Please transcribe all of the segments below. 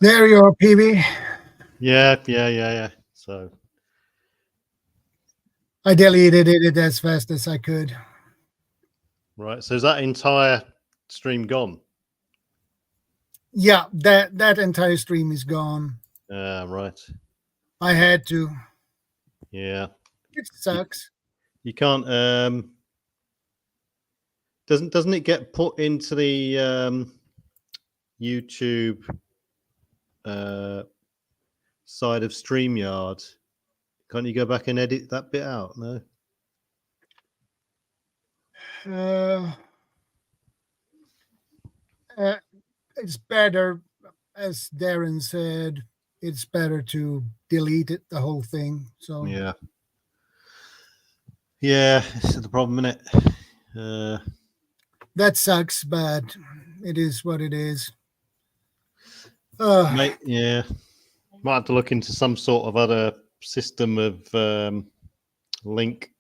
There you are, PB. Yeah. So I deleted it as fast as I could. right. So is that entire stream gone? Yeah, that entire stream is gone. Right. I had to. Yeah. It sucks. You can't. Doesn't it get put into the YouTube side of StreamYard? Can't you go back and edit that bit out? No. It's better, as Darren said, it's better to delete it, the whole thing. So Yeah. This is the problem, isn't it? that sucks, but it is what it is. Might have to look into some sort of other system of link.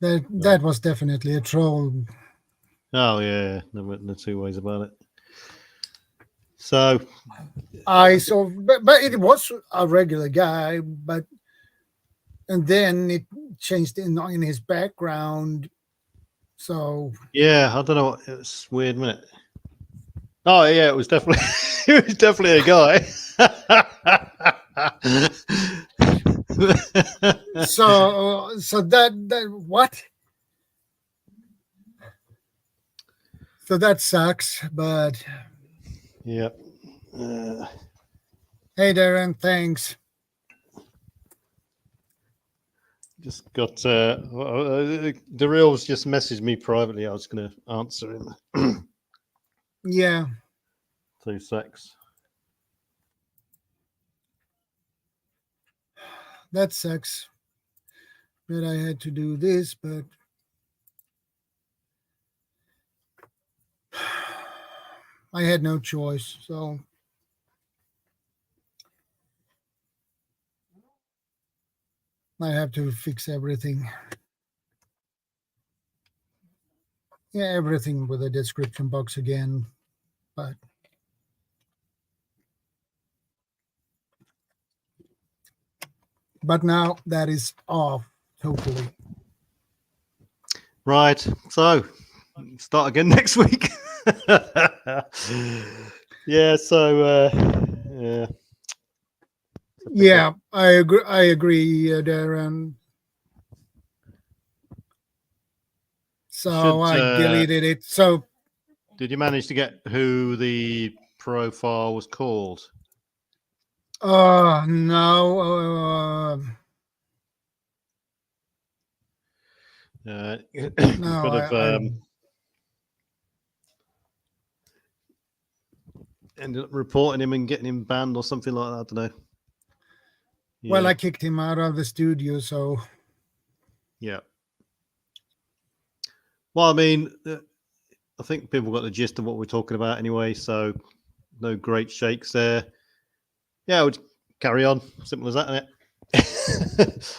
That was definitely a troll. Oh yeah, no two ways about it. So I saw, but it was a regular guy, and then it changed in his background. So yeah, I don't know. It's weird, isn't it? Oh yeah, it was definitely it was definitely a guy. so that what? So that sucks, but yep. Hey Darren, thanks. Just got Daryl's just messaged me privately. I was going to answer him. Yeah. 2 secs. That sucks that I had to do this, but I had no choice. So I have to fix everything. Yeah, everything with a description box again, but now that is off totally. Right, so start again next week. Yeah, so yeah, I agree, Darren. So I deleted it. So did you manage to get who the profile was called? no. No, ended up reporting him and getting him banned or something like that. I don't know. Yeah. Well, I kicked him out of the studio, so yeah. Well, I mean, I think people got the gist of what we're talking about anyway, so no great shakes there. Yeah, we'll carry on. Simple as that, isn't it?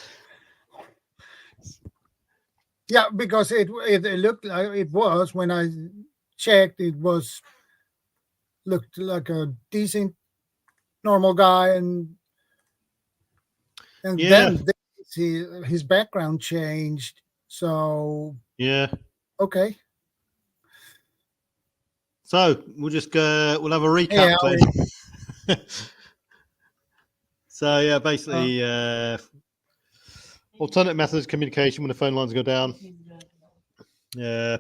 Yeah, because it looked like it was, when I checked, it looked like a decent, normal guy, and then his background changed. So yeah, okay. So we'll just go. We'll have a recap then. So yeah, basically, alternate methods of communication when the phone lines go down. We're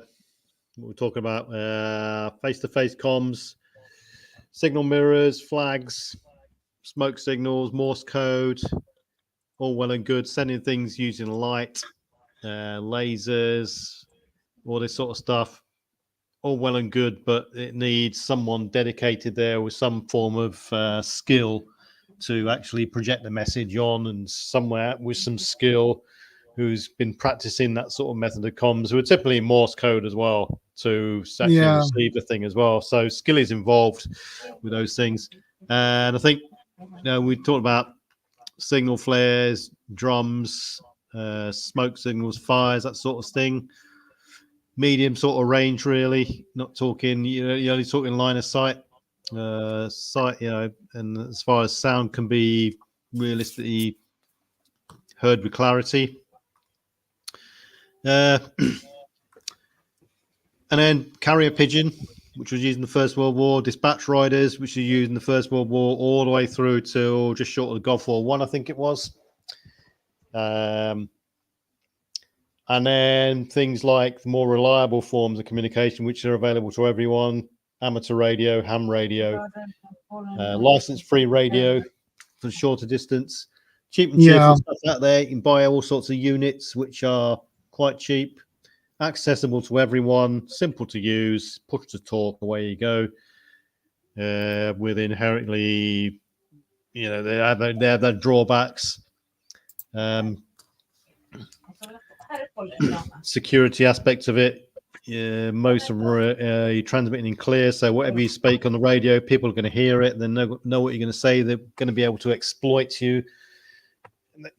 talking about face-to-face comms, signal mirrors, flags, smoke signals, Morse code, all well and good. Sending things using light, lasers, all this sort of stuff. All well and good, but it needs someone dedicated there with some form of skill to actually project the message on, and somewhere with some skill who's been practicing that sort of method of comms, who are typically Morse code as well, to actually receive the thing as well. So skill is involved with those things. And I think we talked about signal flares, drums, smoke signals, fires, that sort of thing. Medium sort of range, really. Not talking, you're only talking line of sight. And as far as sound can be realistically heard with clarity. And then carrier pigeon, which was used in the First World War, dispatch riders, which were used in the First World War, all the way through till just short of the Gulf War I, I think it was. And then things like the more reliable forms of communication, which are available to everyone: amateur radio, ham radio, license-free radio for shorter distance, cheap and cheerful stuff out there. You can buy all sorts of units, which are quite cheap, accessible to everyone, simple to use, push to talk, away you go. With inherently, they have their drawbacks. Security aspects of it. Most of them are you're transmitting in clear, so whatever you speak on the radio, people are going to hear it. They know what you're going to say. They're going to be able to exploit you.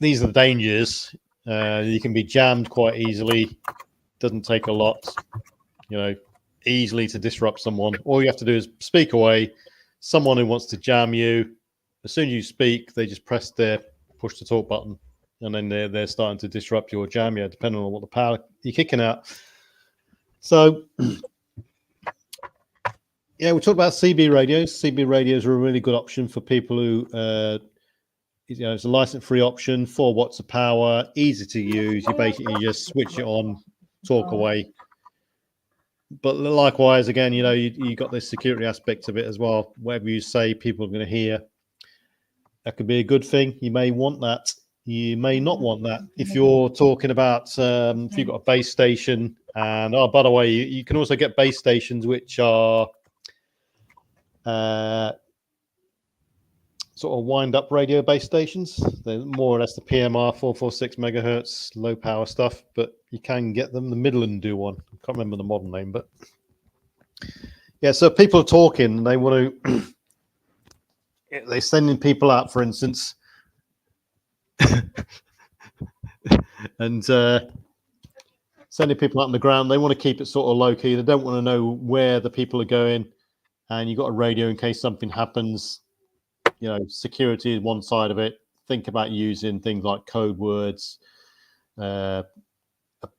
These are the dangers. You can be jammed quite easily. Doesn't take a lot, easily to disrupt someone. All you have to do is speak away. Someone who wants to jam you, as soon as you speak, they just press their push to talk button, and then they're starting to disrupt your jam, depending on what the power you're kicking out. So, we talked about CB radios. CB radios are a really good option for people who, it's a license-free option, 4 watts of power, easy to use. You basically just switch it on, talk away. But likewise, again, you got this security aspect of it as well. Whatever you say, people are going to hear. That could be a good thing. You may want that. You may not want that. If you're talking about, if you've got a base station, and by the way, you can also get base stations which are sort of wind-up radio base stations. They're more or less the PMR 446 megahertz low power stuff, but you can get them. The Midland do one. I can't remember the model name, but so people are talking. They want to. They're sending people out, for instance, and sending people out on the ground. They want to keep it sort of low key. They don't want to know where the people are going, and you've got a radio in case something happens. Security is one side of it. Think about using things like code words, a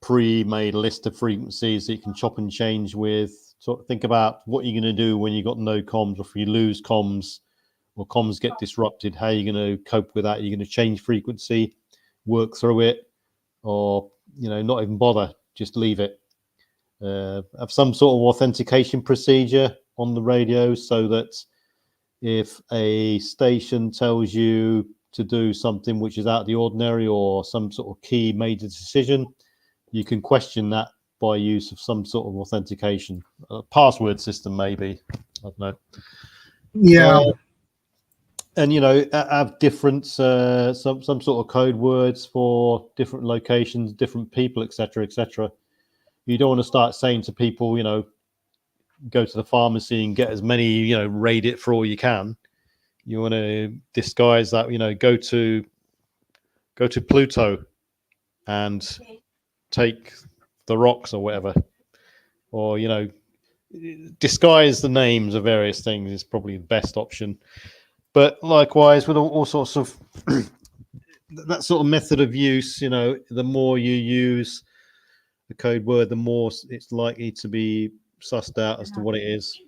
pre-made list of frequencies that you can chop and change with. So think about what you're going to do when you've got no comms, or if you lose comms or comms get disrupted. How are you going to cope with that? You're going to change frequency, work through it, or not even bother, just leave it. Have some sort of authentication procedure on the radio so that if a station tells you to do something which is out of the ordinary, or some sort of key major decision, you can question that by use of some sort of authentication, a password system maybe. I don't know. Yeah. And have different some sort of code words for different locations, different people, etc., etc. You don't want to start saying to people, go to the pharmacy and get as many, raid it for all you can. You want to disguise that, go to Pluto and take the rocks or whatever, or disguise the names of various things is probably the best option. But likewise with all sorts of that sort of method of use, the more you use the code word, the more it's likely to be sussed out as to what it is.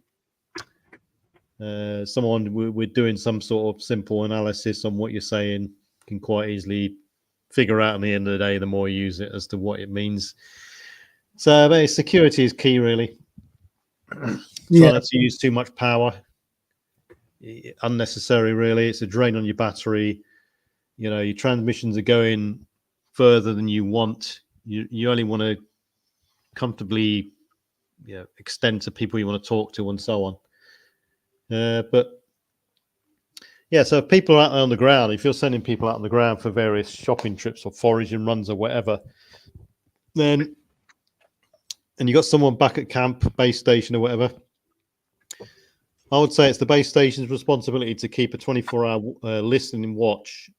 Someone we're doing some sort of simple analysis on what you're saying can quite easily figure out at the end of the day, the more you use it, as to what it means. So security is key, really. Try not to use too much power. Unnecessary, really. It's a drain on your battery. Your transmissions are going further than you want. You only want to comfortably extend to people you want to talk to, and so on. But so if people are out on the ground, if you're sending people out on the ground for various shopping trips or foraging runs or whatever, and you got someone back at camp, base station or whatever, I would say it's the base station's responsibility to keep a 24-hour listening watch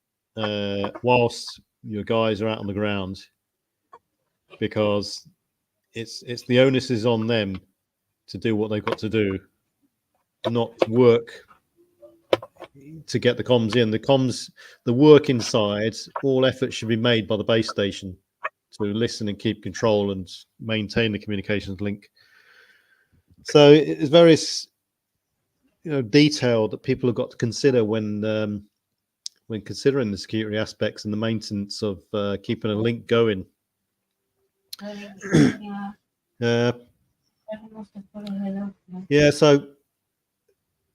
whilst your guys are out on the ground, because it's the onus is on them to do what they've got to do, not work to get the comms in. The work inside, all effort should be made by the base station to listen and keep control and maintain the communications link. So it's various, detail that people have got to consider when considering the security aspects and the maintenance of keeping a link going. Yeah, so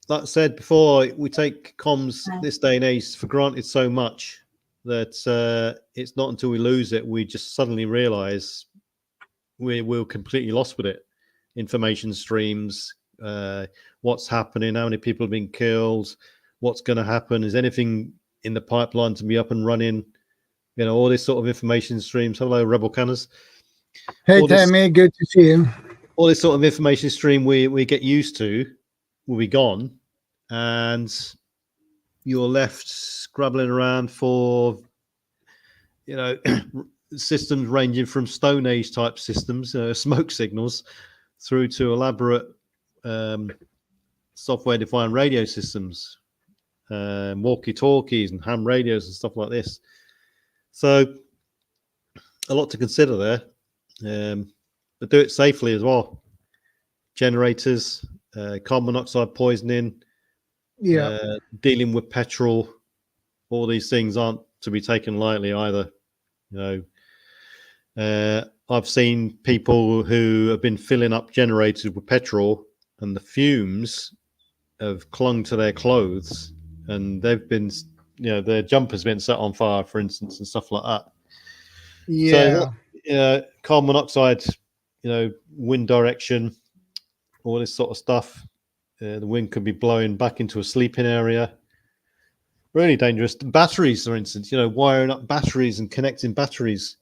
like I said before, we take comms this day and age for granted so much that it's not until we lose it we just suddenly realize we're completely lost with it. Information streams, what's happening, how many people have been killed, what's going to happen, is anything in the pipeline to be up and running, all this sort of information streams. Hello, Rebel Canners. Hey, Tammy, good to see you. All this sort of information stream we get used to will be gone, and you're left scrabbling around for, systems ranging from Stone Age type systems, smoke signals, through to elaborate software-defined radio systems, walkie-talkies and ham radios and stuff like this. So a lot to consider there, but do it safely as well. Generators, carbon monoxide poisoning, dealing with petrol, all these things aren't to be taken lightly either. I've seen people who have been filling up generators with petrol, and the fumes have clung to their clothes, and they've been, their jumper's been set on fire, for instance, and stuff like that. Yeah. So, carbon monoxide, wind direction, all this sort of stuff. The wind could be blowing back into a sleeping area. Really dangerous. Batteries, for instance, wiring up batteries and connecting batteries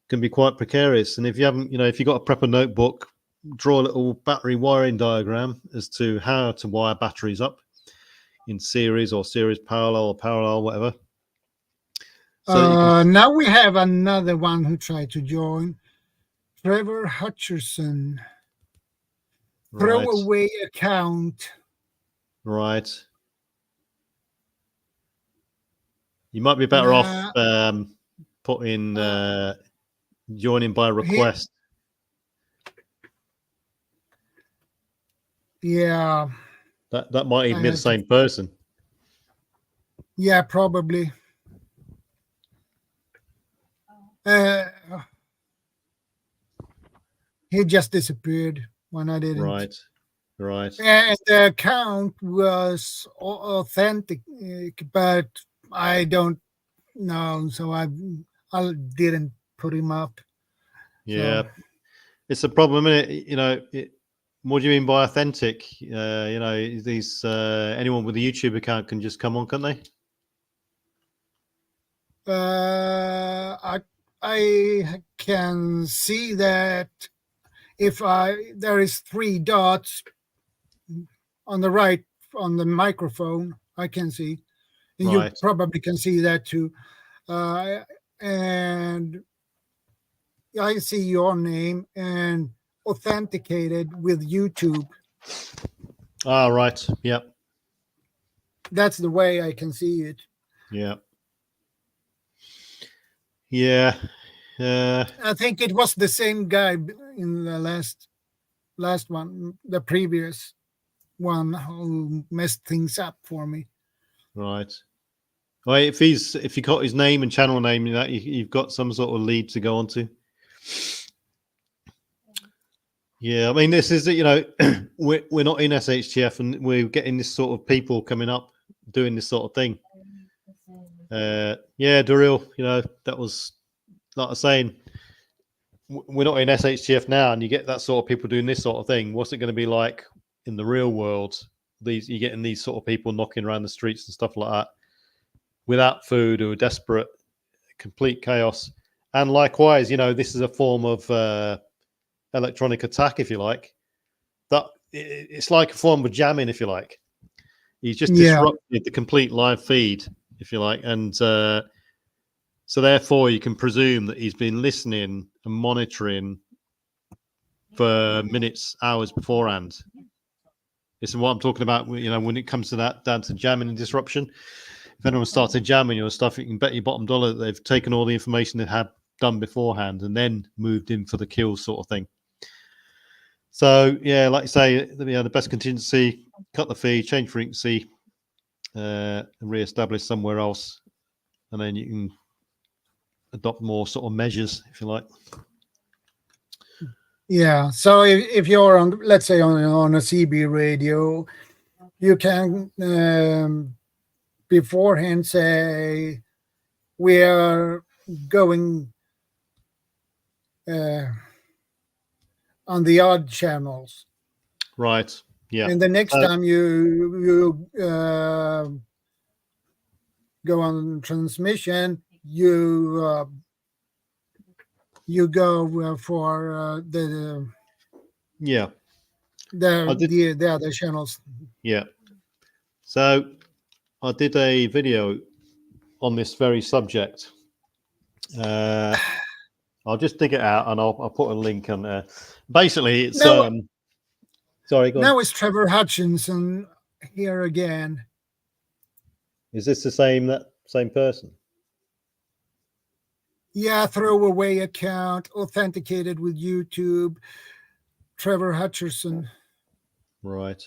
can be quite precarious. And if you haven't, if you've got a prepper notebook, draw a little battery wiring diagram as to how to wire batteries up in series or series parallel, whatever. So now we have another one who tried to join. Trevor Hutcherson. Throwaway account. Right. You might be better off putting joining by request. Yeah. That might even be the same person. Yeah, probably. He just disappeared when I didn't. Right. And the account was authentic, but I don't know, so I didn't put him up. Yeah, so it's a problem, isn't it? What do you mean by authentic? These anyone with a YouTube account can just come on, can't they? I can see that if there is 3 dots on the right on the microphone, I can see, and you probably can see that too. And I see your name and authenticated with YouTube. Ah, right. Yep. That's the way I can see it. Yeah. Yeah. I think it was the same guy in the last one, the previous one, who messed things up for me. Right. Well, if you got his name and channel name, that you've got some sort of lead to go onto. Yeah, I mean, this is we're not in SHTF, and we're getting this sort of people coming up doing this sort of thing. Yeah, Daryl, that was like I was saying. We're not in SHTF now, and you get that sort of people doing this sort of thing. What's it going to be like in the real world? You're getting these sort of people knocking around the streets and stuff like that, without food, who are desperate, complete chaos. And likewise, this is a form of electronic attack, if you like. That it's like a form of jamming, if you like. He's just disrupted the complete live feed, if you like, and So therefore, you can presume that he's been listening and monitoring for minutes, hours beforehand. This is what I'm talking about. You know, when it comes to that, down to jamming and disruption. If anyone started jamming your stuff, you can bet your bottom dollar that they've taken all the information they had done beforehand and then moved in for the kill sort of thing. So yeah, like you say, the best contingency: cut the fee, change frequency, and re-establish somewhere else, and then you can adopt more sort of measures, if you like. Yeah. So if you're on, let's say on a CB radio, you can beforehand say we are going on the odd channels, Right. Yeah. and the next time you go on transmission, you go for the Yeah. the other channels. Yeah. So I did a video on this very subject. I'll just dig it out and I'll put a link on there. Basically, it's No, sorry, go on. now it's Trevor Hutchinson here again. Is this the same person? Yeah, throwaway account, authenticated with YouTube. Trevor Hutchinson. Right.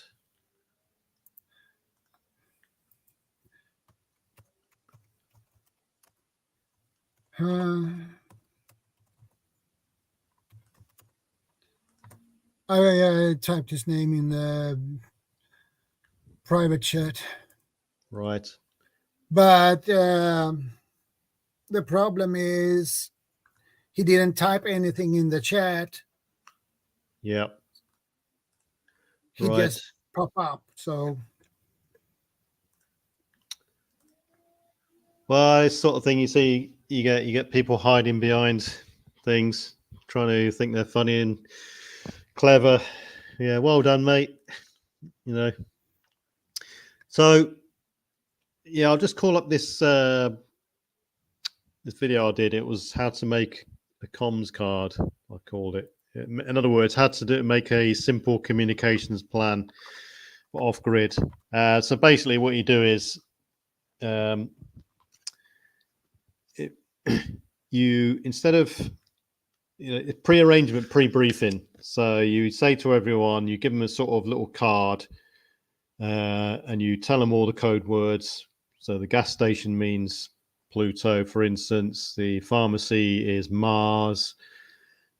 I typed his name in the private chat. Right. But the problem is he didn't type anything in the chat. Yeah. He Right. just pop up. So well, this sort of thing you see, you get people hiding behind things, trying to think they're funny and clever. Yeah, well done, mate. You know. So yeah, I'll just call up this this video I did. It was how to make a comms card, I called it. In other words, how to make a simple communications plan for off-grid. So basically what you do is you, instead of pre-arrangement, pre-briefing, so you say to everyone, you give them a sort of little card and you tell them all the code words. So the gas station means Pluto, for instance. The pharmacy is Mars.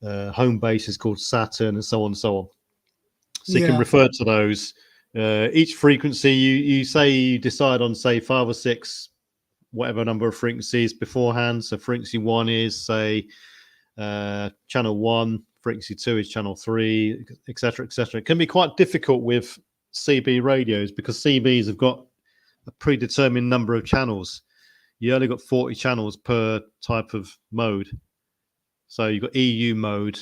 Home base is called Saturn, and so on and so on. So you can refer to those. Each frequency you say you decide on, say 5 or 6, whatever number of frequencies beforehand. So frequency 1 is, say, channel 1, frequency 2 is channel 3, etc., etc. It can be quite difficult with CB radios because CBs have got a predetermined number of channels. You only got 40 channels per type of mode. So you've got EU mode,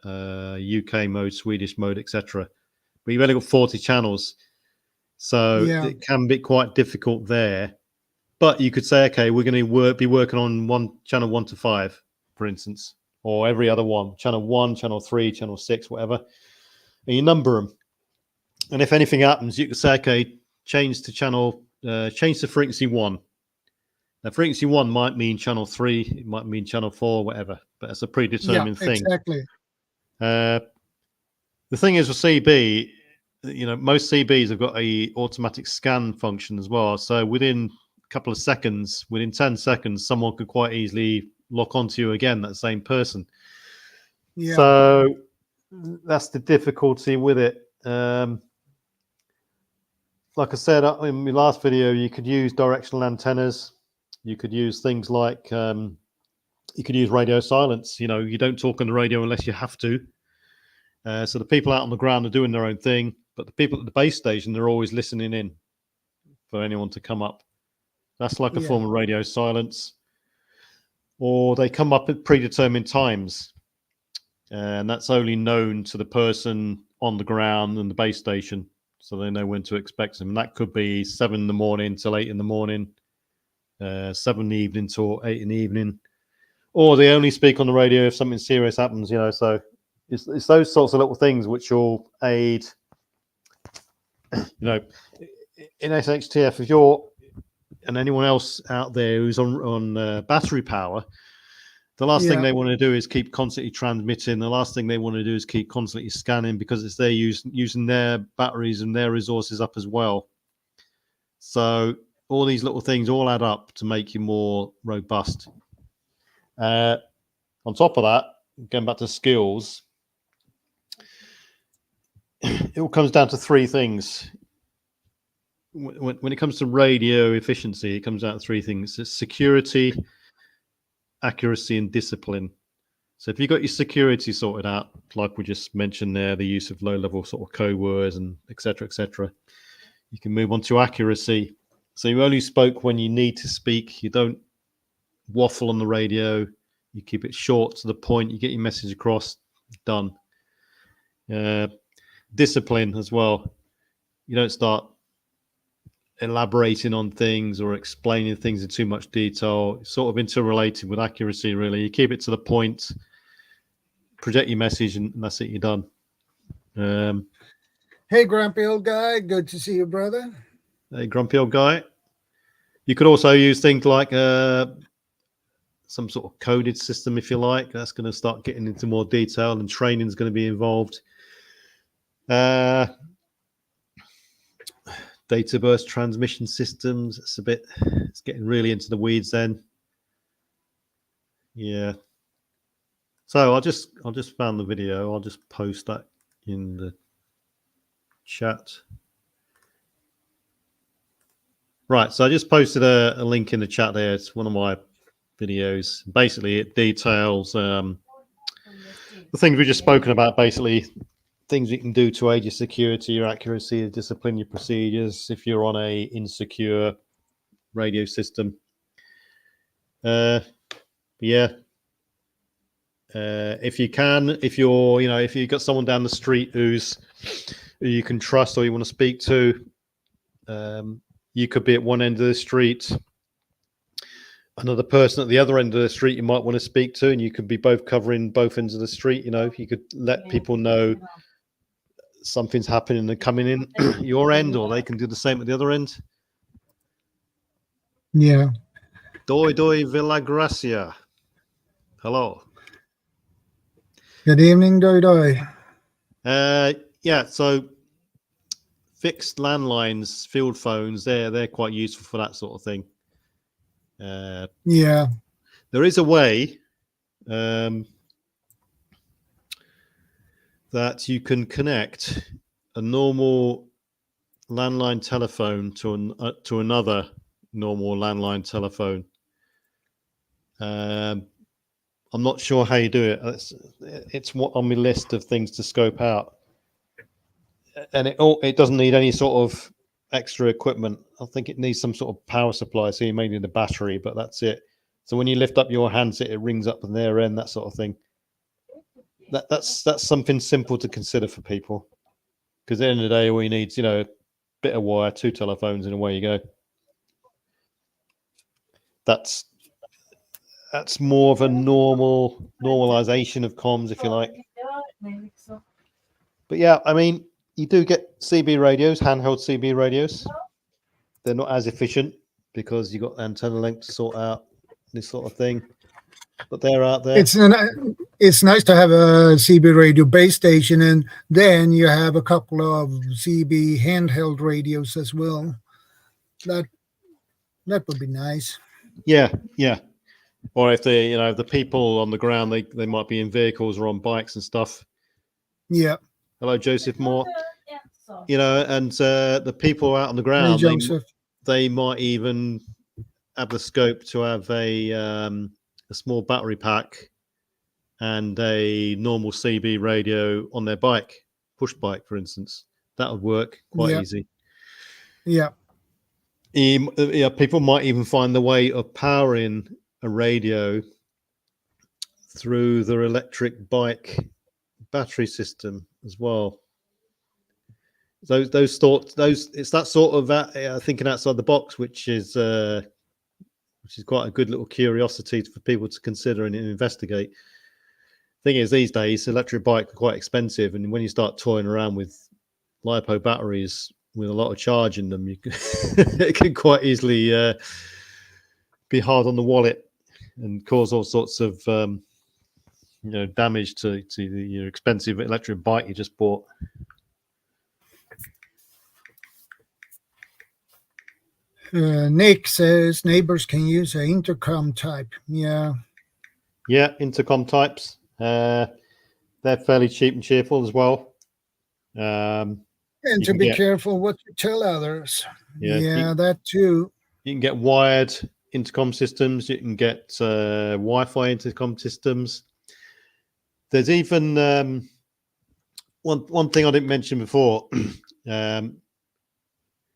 UK mode, Swedish mode, etc. But you've only got 40 channels. So it can be quite difficult there. But you could say, okay, we're going to be working on channel 1 to 5, for instance, or every other one, channel 1, channel 3, channel 6, whatever. And you number them. And if anything happens, you could say, okay, change to frequency 1. Now, frequency 1 might mean channel 3, it might mean channel 4, whatever, but it's a predetermined thing. Exactly. The thing is with CB, most CBs have got a automatic scan function as well. So within a couple of seconds, within 10 seconds, someone could quite easily lock onto you again, that same person. Yeah. So that's the difficulty with it. Like I said in my last video, you could use directional antennas. You could use things like you could use radio silence. You don't talk on the radio unless you have to. So the people out on the ground are doing their own thing, but the people at the base station, they're always listening in for anyone to come up. That's like a form of radio silence. Or they come up at predetermined times, and that's only known to the person on the ground and the base station, so they know when to expect them. And that could be 7 in the morning till 8 in the morning. 7 in the evening to 8 in the evening, or they only speak on the radio if something serious happens. So it's those sorts of little things which will aid. In SHTF, if you're and anyone else out there who's on battery power, the last thing they want to do is keep constantly transmitting. The last thing they want to do is keep constantly scanning, because it's they're using their batteries and their resources up as well. So all these little things all add up to make you more robust. On top of that, going back to skills, it all comes down to 3 things. When it comes to radio efficiency, it comes down to 3 things: it's security, accuracy, and discipline. So if you've got your security sorted out, like we just mentioned there, the use of low-level sort of code words and etc., you can move on to accuracy. So you only spoke when you need to speak. You don't waffle on the radio. You keep it short to the point. You get your message across. Done. Discipline as well. You don't start elaborating on things or explaining things in too much detail. It's sort of interrelated with accuracy, really. You keep it to the point, project your message, and that's it. You're done. Hey, grumpy old guy. Good to see you, brother. Hey, grumpy old guy. You could also use things like some sort of coded system, if you like. That's going to start getting into more detail, and training is going to be involved. Data burst transmission systems. It's getting really into the weeds then. Yeah. So I just found the video. I'll just post that in the chat. Right. So I just posted a link in the chat there. It's one of my videos. Basically, it details the things we've just spoken about. Basically, things you can do to aid your security, your accuracy, your discipline, your procedures if you're on a insecure radio system. If you can, if you've got someone down the street who you can trust or you want to speak to, you could be at one end of the street, another person at the other end of the street you might want to speak to, and you could be both covering both ends of the street. You could let people know something's happening and coming in your end, or they can do the same at the other end. Yeah. Doi Villagracia. Hello. Good evening, Doi. So fixed landlines, field phones, they're quite useful for that sort of thing. Yeah. There is a way that you can connect a normal landline telephone to another normal landline telephone. I'm not sure how you do it. It's what on my list of things to scope out, and it doesn't need any sort of extra equipment. I think it needs some sort of power supply, so you may need a battery, but that's it. So when you lift up your handset, it rings up on their end, that sort of thing. That's something simple to consider for people, because at the end of the day, all you need is a bit of wire, 2 telephones, and away you go. That's more of a normalization of comms, if you like. But yeah, I mean, you do get CB radios, handheld CB radios. They're not as efficient because you've got antenna length to sort out, this sort of thing. But they're out there. It's nice to have a CB radio base station, and then you have a couple of CB handheld radios as well. That would be nice. Yeah. Or if the people on the ground, they might be in vehicles or on bikes and stuff. Yeah. Hello, Joseph Moore. And the people out on the ground, they might even have the scope to have a small battery pack and a normal CB radio on their bike, push bike, for instance. That would work quite easy. Yeah. People might even find the way of powering a radio through their electric bike battery system as well. It's that sort of thinking outside the box, which is which is quite a good little curiosity for people to consider and investigate. Thing is, these days, electric bikes are quite expensive, and when you start toying around with LiPo batteries with a lot of charge in them, you can, it can quite easily be hard on the wallet and cause all sorts of damage to your expensive electric bike you just bought. Nick says neighbors can use an intercom type. Yeah, intercom types. They're fairly cheap and cheerful as well. and to be careful what you tell others. Yeah, that too. You can get wired intercom systems. You can get Wi-Fi intercom systems. There's even one thing I didn't mention before. There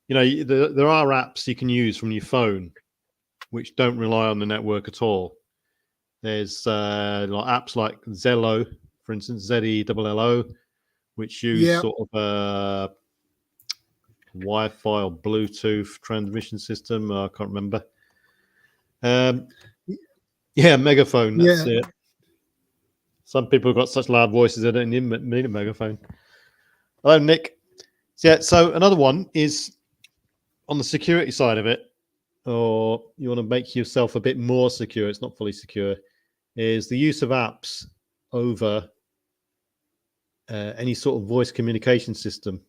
are apps you can use from your phone which don't rely on the network at all. There's apps like Zello, for instance, ZELLO, which use sort of a Wi-Fi or Bluetooth transmission system. I can't remember. Megaphone. That's it. Some people have got such loud voices they don't even need a megaphone. Hello, Nick. So another one is on the security side of it, or you want to make yourself a bit more secure. It's not fully secure. Is the use of apps over any sort of voice communication system.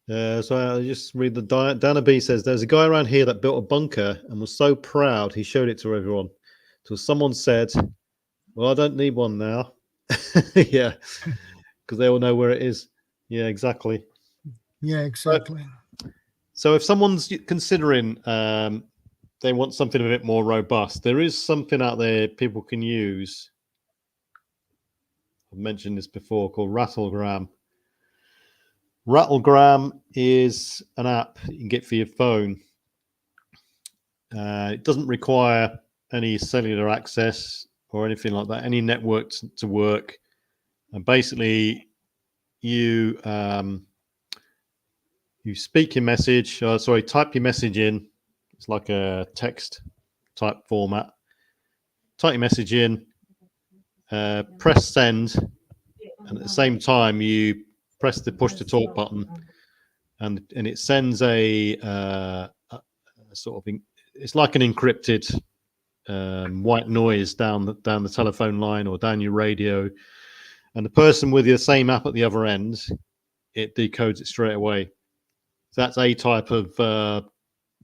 So I'll just read the Dana B says, there's a guy around here that built a bunker and was so proud he showed it to everyone. Till someone said, well, I don't need one now. Yeah, because they all know where it is. Yeah, exactly. Yeah, exactly. So if someone's considering they want something a bit more robust, there is something out there people can use. I've mentioned this before, called Rattlegram. Rattlegram is an app you can get for your phone. It doesn't require any cellular access or anything like that, any network to work. And basically, you speak your message, type your message in. It's like a text type format. Type your message in, press send, and at the same time you press the push to talk button, and it sends a sort of it's like an encrypted white noise down the telephone line or down your radio, and the person with the same app at the other end, it decodes it straight away. So that's a type of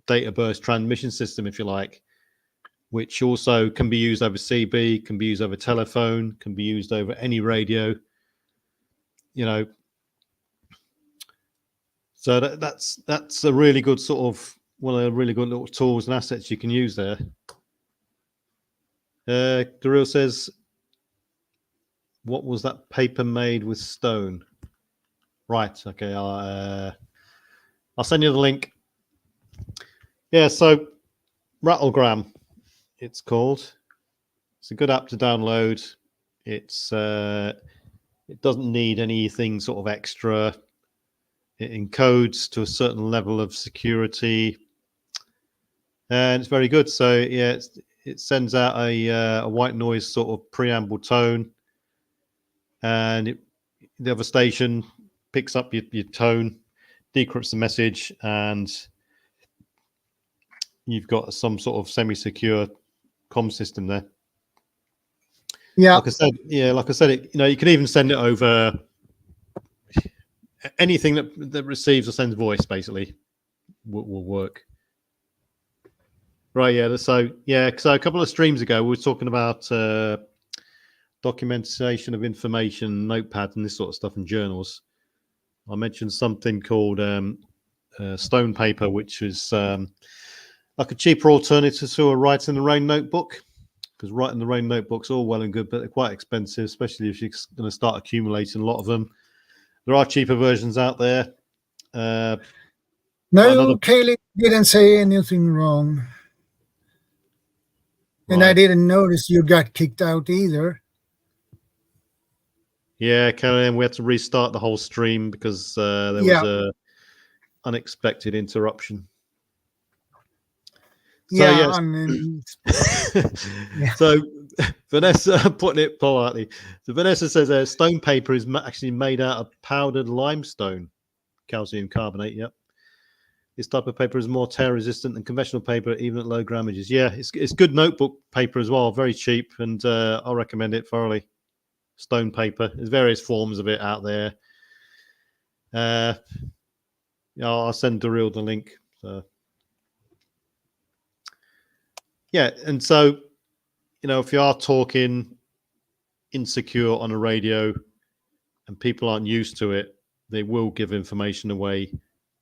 data burst transmission system, if you like, which also can be used over CB, can be used over telephone, can be used over any radio. So that's a really good sort of one of the really good little tools and assets you can use there. Gorilla says, what was that paper made with stone? Right, okay, I'll send you the link. Yeah, so Rattlegram, it's called. It's a good app to download. It doesn't need anything sort of extra. It encodes to a certain level of security, and it's very good. So yeah, it sends out a white noise sort of preamble tone, and the other station picks up your tone, decrypts the message, and you've got some sort of semi-secure comm system there. Yeah, like I said, you can even send it over anything that receives or sends voice. Basically, will work. Right? Yeah. So a couple of streams ago, we were talking about documentation of information, notepad, and this sort of stuff in journals. I mentioned something called stone paper, which is like a cheaper alternative to a write in the rain notebook, because writing the rain notebooks are all well and good, but they're quite expensive, especially if you're going to start accumulating a lot of them. There are cheaper versions out there. No, Kaylee didn't say anything wrong. And I didn't notice you got kicked out either. Yeah, Kelly, we had to restart the whole stream because there was a unexpected interruption. So Yeah, yes. yeah, So Vanessa, putting it politely, so Vanessa says stone paper is actually made out of powdered limestone, calcium carbonate. Yep. This type of paper is more tear resistant than conventional paper, even at low grammages. Yeah, it's good notebook paper as well, very cheap, and I'll recommend it thoroughly. Stone paper, there's various forms of it out there. I'll send Daryl the link. So. Yeah, and so if you are talking insecure on a radio and people aren't used to it, they will give information away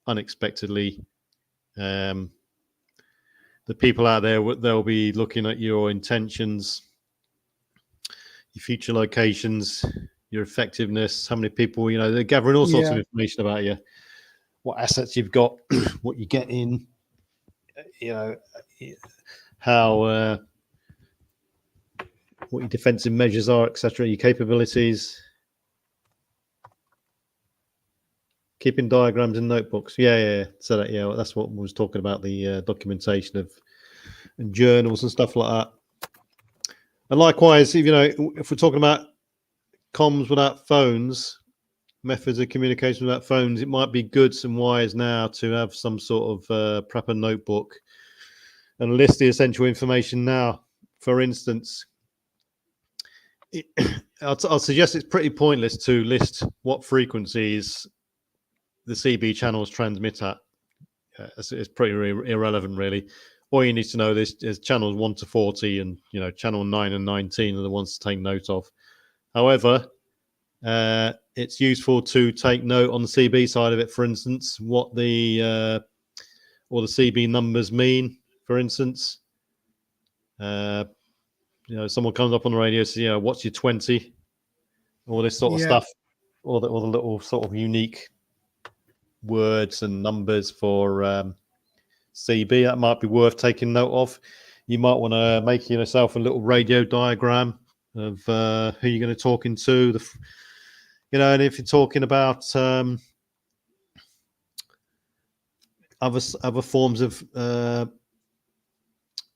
unexpectedly. The people out there, they'll be looking at your intentions, your future locations, your effectiveness, how many people, they're gathering all sorts of information about you, what assets you've got, what you get in, how, what your defensive measures are, etc., your capabilities. Keeping diagrams and notebooks. Yeah. So that's what I was talking about, the documentation of and journals and stuff like that. And likewise, if we're talking about comms without phones, methods of communication without phones, it might be good and wise now to have some sort of proper notebook and list the essential information now. For instance, I'll suggest it's pretty pointless to list what frequencies the CB channels transmit at. It's pretty irrelevant, really. All you need to know is channels 1 to 40, and channel 9 and 19 are the ones to take note of. However, it's useful to take note on the CB side of it, for instance, what the CB numbers mean. For instance, someone comes up on the radio, says, what's your 20? All this sort of stuff, all the little sort of unique words and numbers for CB, that might be worth taking note of. You might want to make yourself a little radio diagram of who you're going to talk into. And if you're talking about other forms of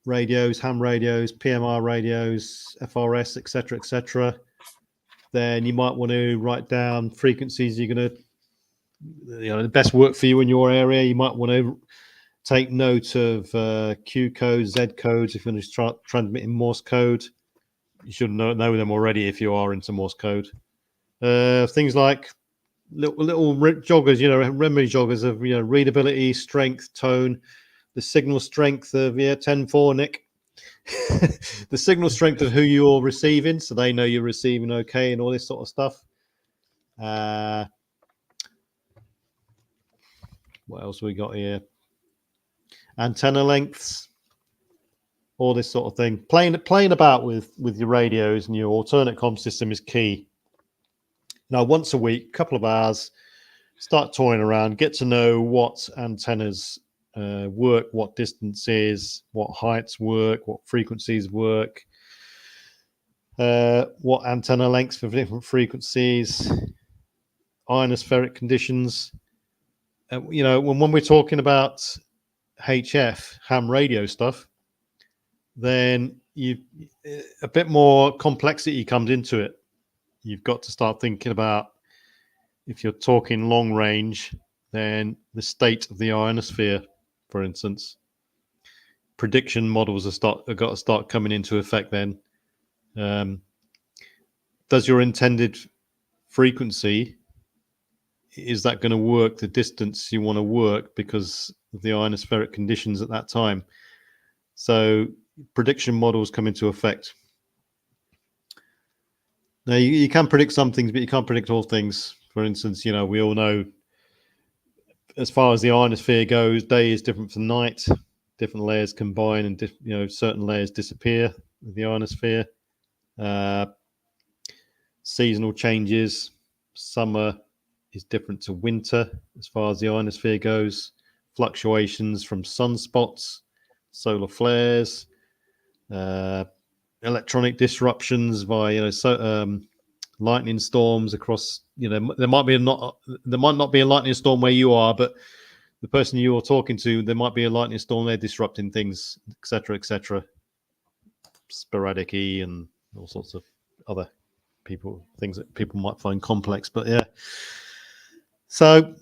radios, ham radios, PMR radios, FRS, etc., then you might want to write down frequencies you're going to, the best work for you in your area. You might want to take note of Q codes, Z codes. If you're going to transmit in Morse code, you should know them already if you are into Morse code. Things like little joggers, memory joggers of readability, strength, tone, the signal strength of 10-4, Nick. The signal strength of who you're receiving, so they know you're receiving okay, and all this sort of stuff. What else we got here? Antenna lengths, all this sort of thing. Playing about with your radios and your alternate comm system is key. Now, once a week, couple of hours, start toying around, get to know what antennas work, what distances, what heights work, what frequencies work, what antenna lengths for different frequencies, ionospheric conditions. When we're talking about HF, ham radio stuff, then a bit more complexity comes into it. You've got to start thinking about, if you're talking long range, then the state of the ionosphere, for instance. Prediction models have got to start coming into effect then. Does your intended frequency, is that going to work the distance you want to work because of the ionospheric conditions at that time? So prediction models come into effect. Now, you can predict some things, but you can't predict all things. For instance, we all know, as far as the ionosphere goes, day is different from night. Different layers combine, and certain layers disappear with the ionosphere. Seasonal changes. Summer is different to winter as far as the ionosphere goes. Fluctuations from sunspots, solar flares, electronic disruptions by lightning storms across. There might not be a lightning storm where you are, but the person you're talking to, there might be a lightning storm, they're disrupting things, etc., sporadic and all sorts of other things that people might find complex. But yeah, so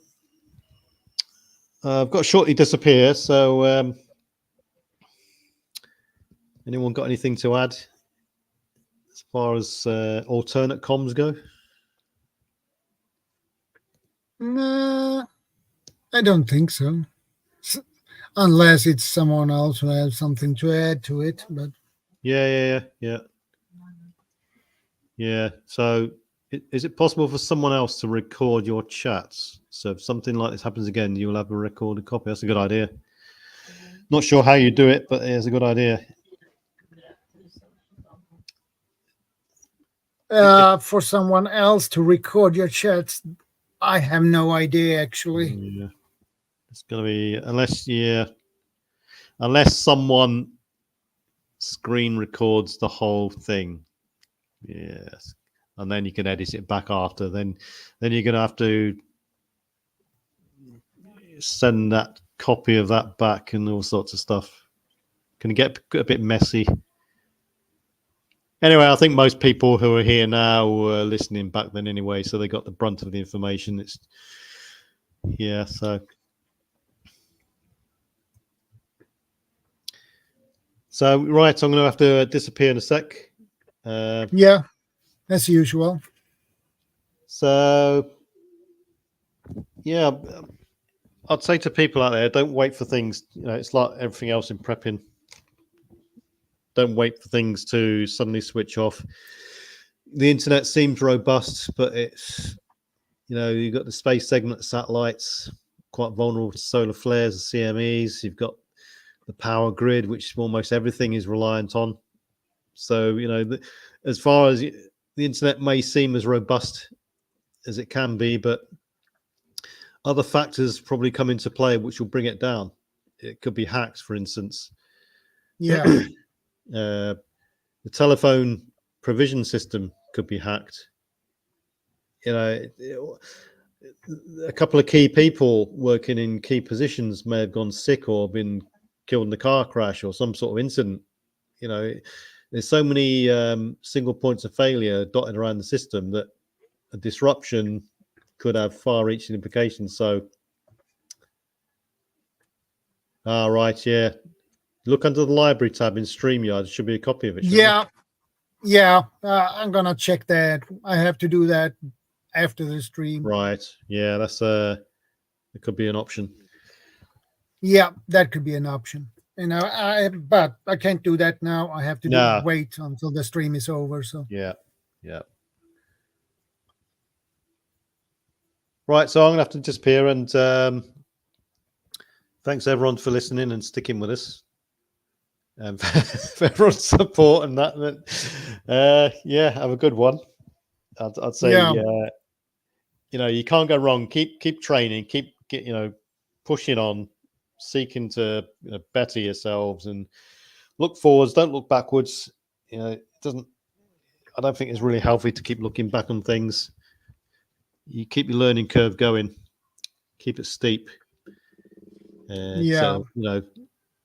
I've got to shortly disappear. So anyone got anything to add as far as alternate comms go? No, I don't think so. Unless it's someone else who has something to add to it. But Yeah. So is it possible for someone else to record your chats? So if something like this happens again, you'll have a recorded copy. That's a good idea. Not sure how you do it, but it's a good idea. For someone else to record your chats, I have no idea actually. Yeah. It's going to be unless someone screen records the whole thing. Yes. And then you can edit it back after. Then you're going to have to send that copy of that back and all sorts of stuff. Can get a bit messy. Anyway, I think most people who are here now were listening back then anyway, so they got the brunt of the information. So right, I'm going to have to disappear in a sec. Yeah, as usual. So, yeah, I'd say to people out there, don't wait for things. It's like everything else in prepping. Don't wait for things to suddenly switch off. The internet seems robust, but it's, you've got the space segment satellites, quite vulnerable to solar flares and CMEs. You've got the power grid, which almost everything is reliant on. So, as far as the internet may seem as robust as it can be, but other factors probably come into play which will bring it down. It could be hacks, for instance. Yeah. The telephone provision system could be hacked. A couple of key people working in key positions may have gone sick or been killed in a car crash or some sort of incident. There's so many single points of failure dotted around the system that a disruption could have far-reaching implications. So, right, yeah. Look under the library tab in StreamYard. There should be a copy of it. Yeah. I'm gonna check that. I have to do that after the stream. Right. Yeah, it could be an option. Yeah, that could be an option. But I can't do that now. I have to wait until the stream is over. So yeah. Right, so I'm gonna have to disappear, and thanks everyone for listening and sticking with us, and for everyone's support and that. Yeah, have a good one. I'd say, you can't go wrong. Keep training. Keep pushing on, seeking to better yourselves and look forwards. Don't look backwards. It doesn't. I don't think it's really healthy to keep looking back on things. You keep your learning curve going. Keep it steep. And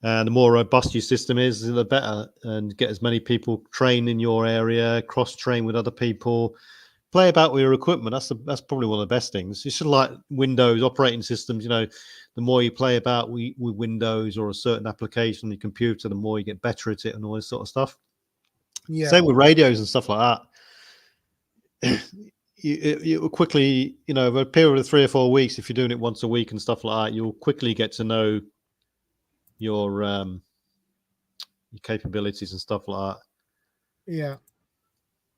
the more robust your system is, the better. And get as many people trained in your area, cross-train with other people. Play about with your equipment. That's probably one of the best things. It's just like Windows operating systems. The more you play about with Windows or a certain application on your computer, the more you get better at it and all this sort of stuff. Yeah. Same with radios and stuff like that. You quickly, over a period of 3 or 4 weeks, if you're doing it once a week and stuff like that, you'll quickly get to know your capabilities and stuff like that. Yeah.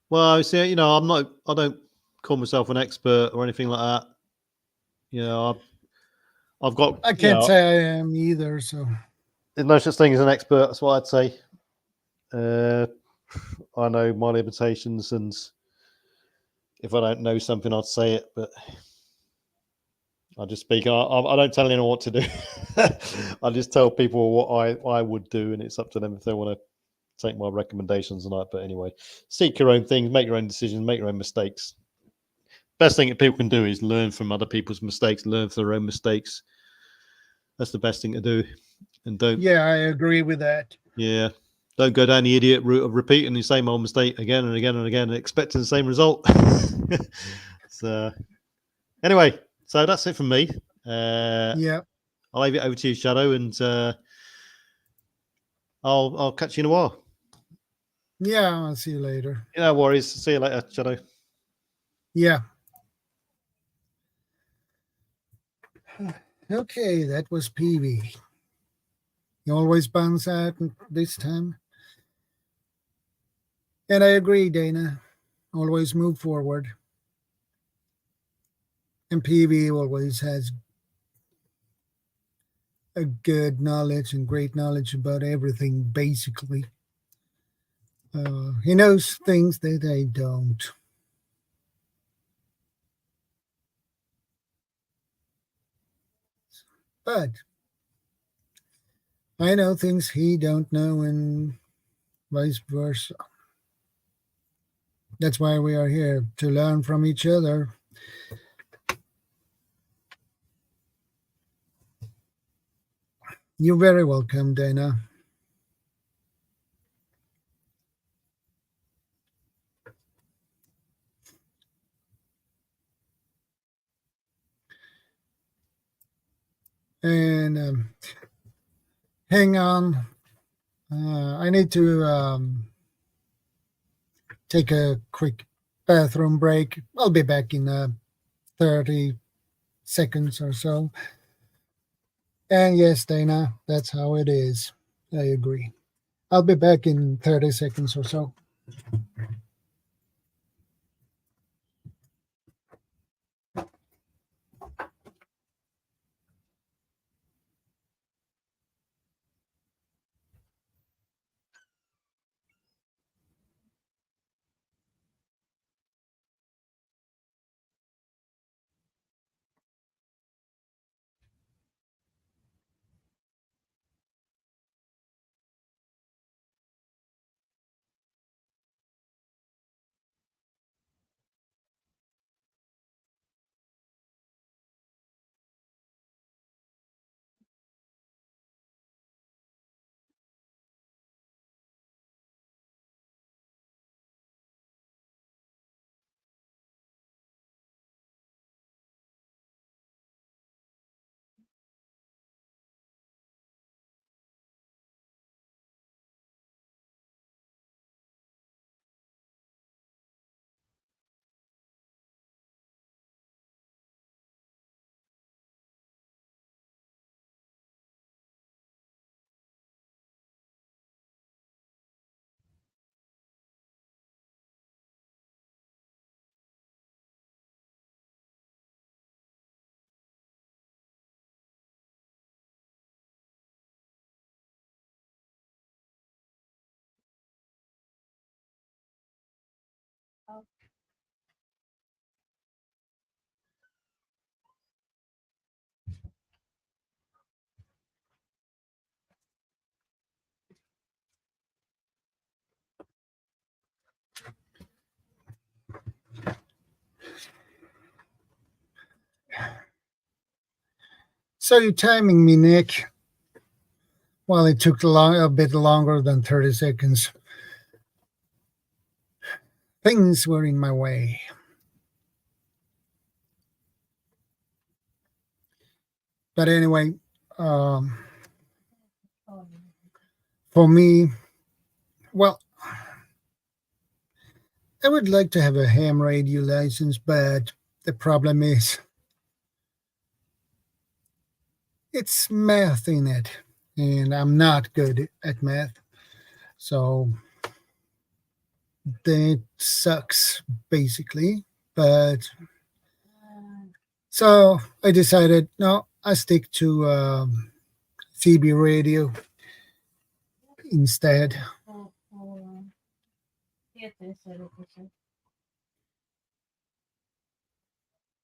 Well, see, I don't call myself an expert or anything like that. I've got. I can't say I am either. So there's no such thing as an expert. That's what I'd say. I know my limitations, and if I don't know something, I'd say it. But I just speak. I don't tell anyone what to do. I just tell people what I would do, and it's up to them if they want to take my recommendations and that. But anyway, seek your own things, make your own decisions, make your own mistakes. Best thing that people can do is learn from other people's mistakes, learn from their own mistakes, That's the best thing to do. And don't Yeah, I agree with that. don't go down the idiot route of repeating the same old mistake again and again and again and expecting the same result. So anyway, so that's it from me. Yeah. I'll leave it over to you, Shadow, and I'll catch you in a while. Yeah, I'll see you later. No worries. See you later, Shadow. Yeah. Okay, that was PV. You always bounce out this time. And I agree, Dana. Always move forward. And PV always has a good knowledge and great knowledge about everything, basically. He knows things that I don't. But I know things he don't know and vice versa. That's why we are here, to learn from each other. You're very welcome, Dana. And hang on. I need to take a quick bathroom break. I'll be back in 30 seconds or so. And yes, Dana, that's how it is. I agree. I'll be back in 30 seconds or so. So you're timing me, Nick. Well, it took a bit longer than 30 seconds. Things were in my way. But anyway, for me, well, I would like to have a ham radio license, but the problem is it's math in it, and I'm not good at math. So that sucks, basically. But so I decided, no, I stick to CB radio instead.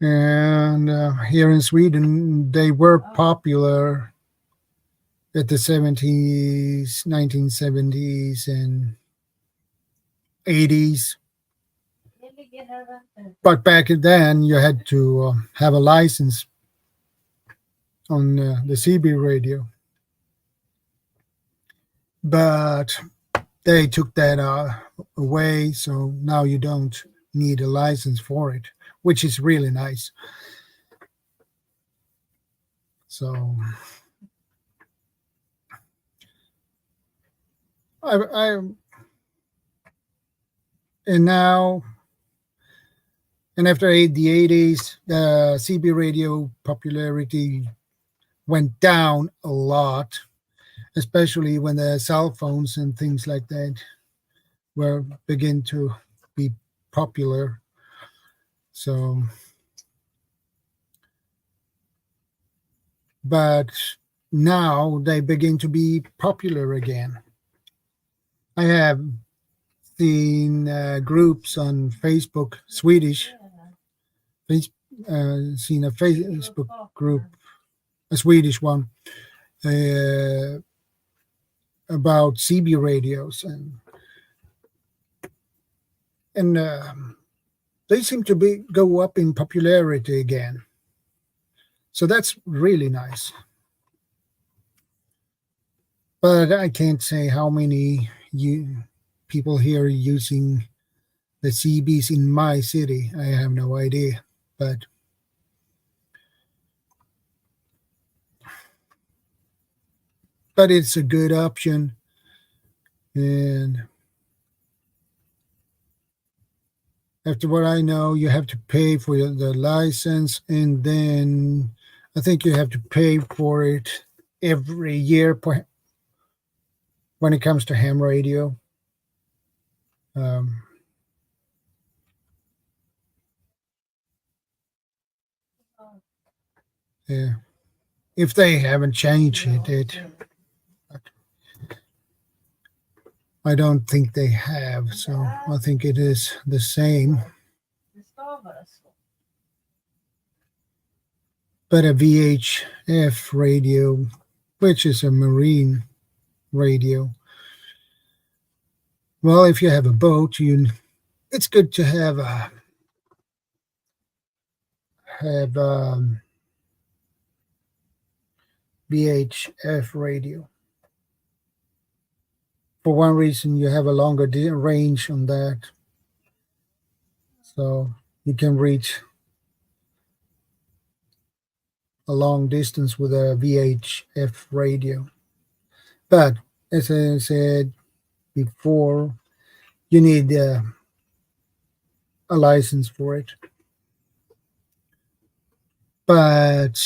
And here in Sweden, they were popular at the 70s, 1970s, and 80s. But back then, you had to have a license on the CB radio, but they took that away, so now you don't need a license for it, which is really nice. So I and now and after the 80s, the CB radio popularity went down a lot, especially when the cell phones and things like that were begin to be popular. So, but now they begin to be popular again. I have seen groups on Facebook, Swedish, seen a Facebook group, a Swedish one, about CB radios, and they seem to go up in popularity again. So that's really nice. But I can't say how many people here using the CBs in my city. I have no idea, but it's a good option. And after what I know, you have to pay for the license, and then I think you have to pay for it every year when it comes to ham radio. Yeah, if they haven't changed it, I don't think they have. So I think it is the same. But a VHF radio, which is a marine radio, well, if you have a boat, it's good to have VHF radio. For one reason, you have a longer range on that, so you can reach a long distance with a VHF radio. But as I said before, you need a license for it. But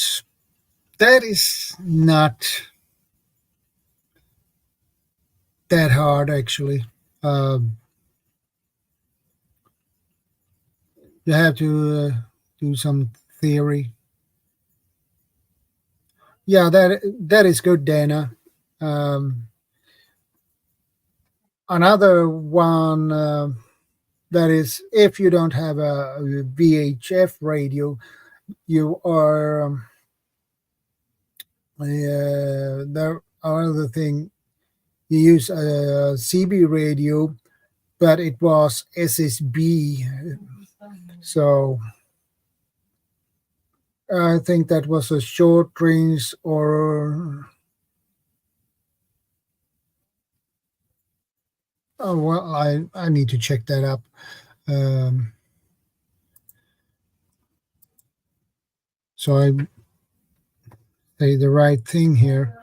that is not that hard, actually. You have to do some theory. Yeah, that is good, Dana. Another one that is, if you don't have a VHF radio, you are there are other thing. You use a CB radio, but it was SSB, so I think that was a short range, or oh well, I need to check that up. So I say the right thing here.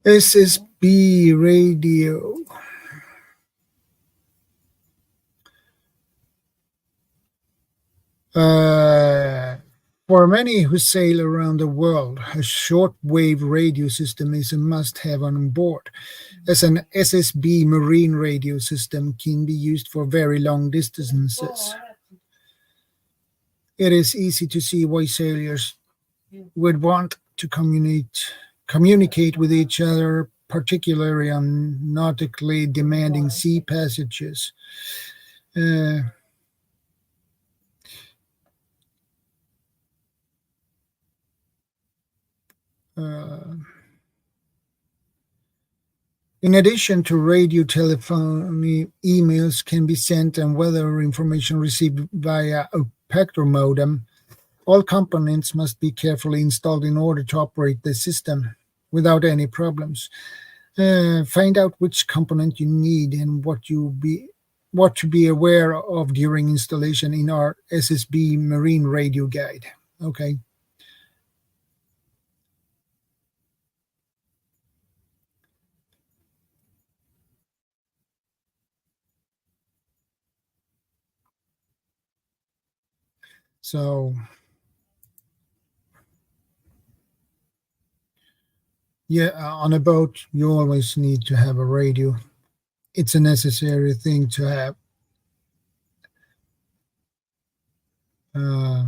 SSB radio. For many who sail around the world, a shortwave radio system is a must-have on board, as an SSB marine radio system can be used for very long distances. It is easy to see why sailors would want to communicate with each other, particularly on nautically demanding sea passages. Uh, in addition to radio, telephony, emails can be sent and weather information received via a Pactor modem. All components must be carefully installed in order to operate the system without any problems. Find out which component you need and what to be aware of during installation in our SSB Marine Radio Guide. Okay. So yeah, on a boat you always need to have a radio. It's a necessary thing to have. Uh,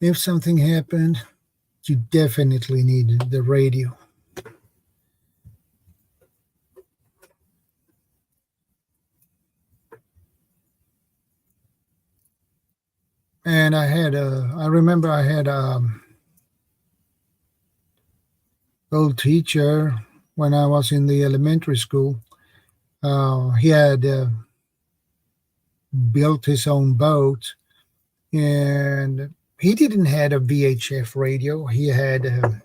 if something happened, you definitely need the radio. And I remember I had a old teacher when I was in the elementary school. He had built his own boat, and he didn't had a VHF radio. He had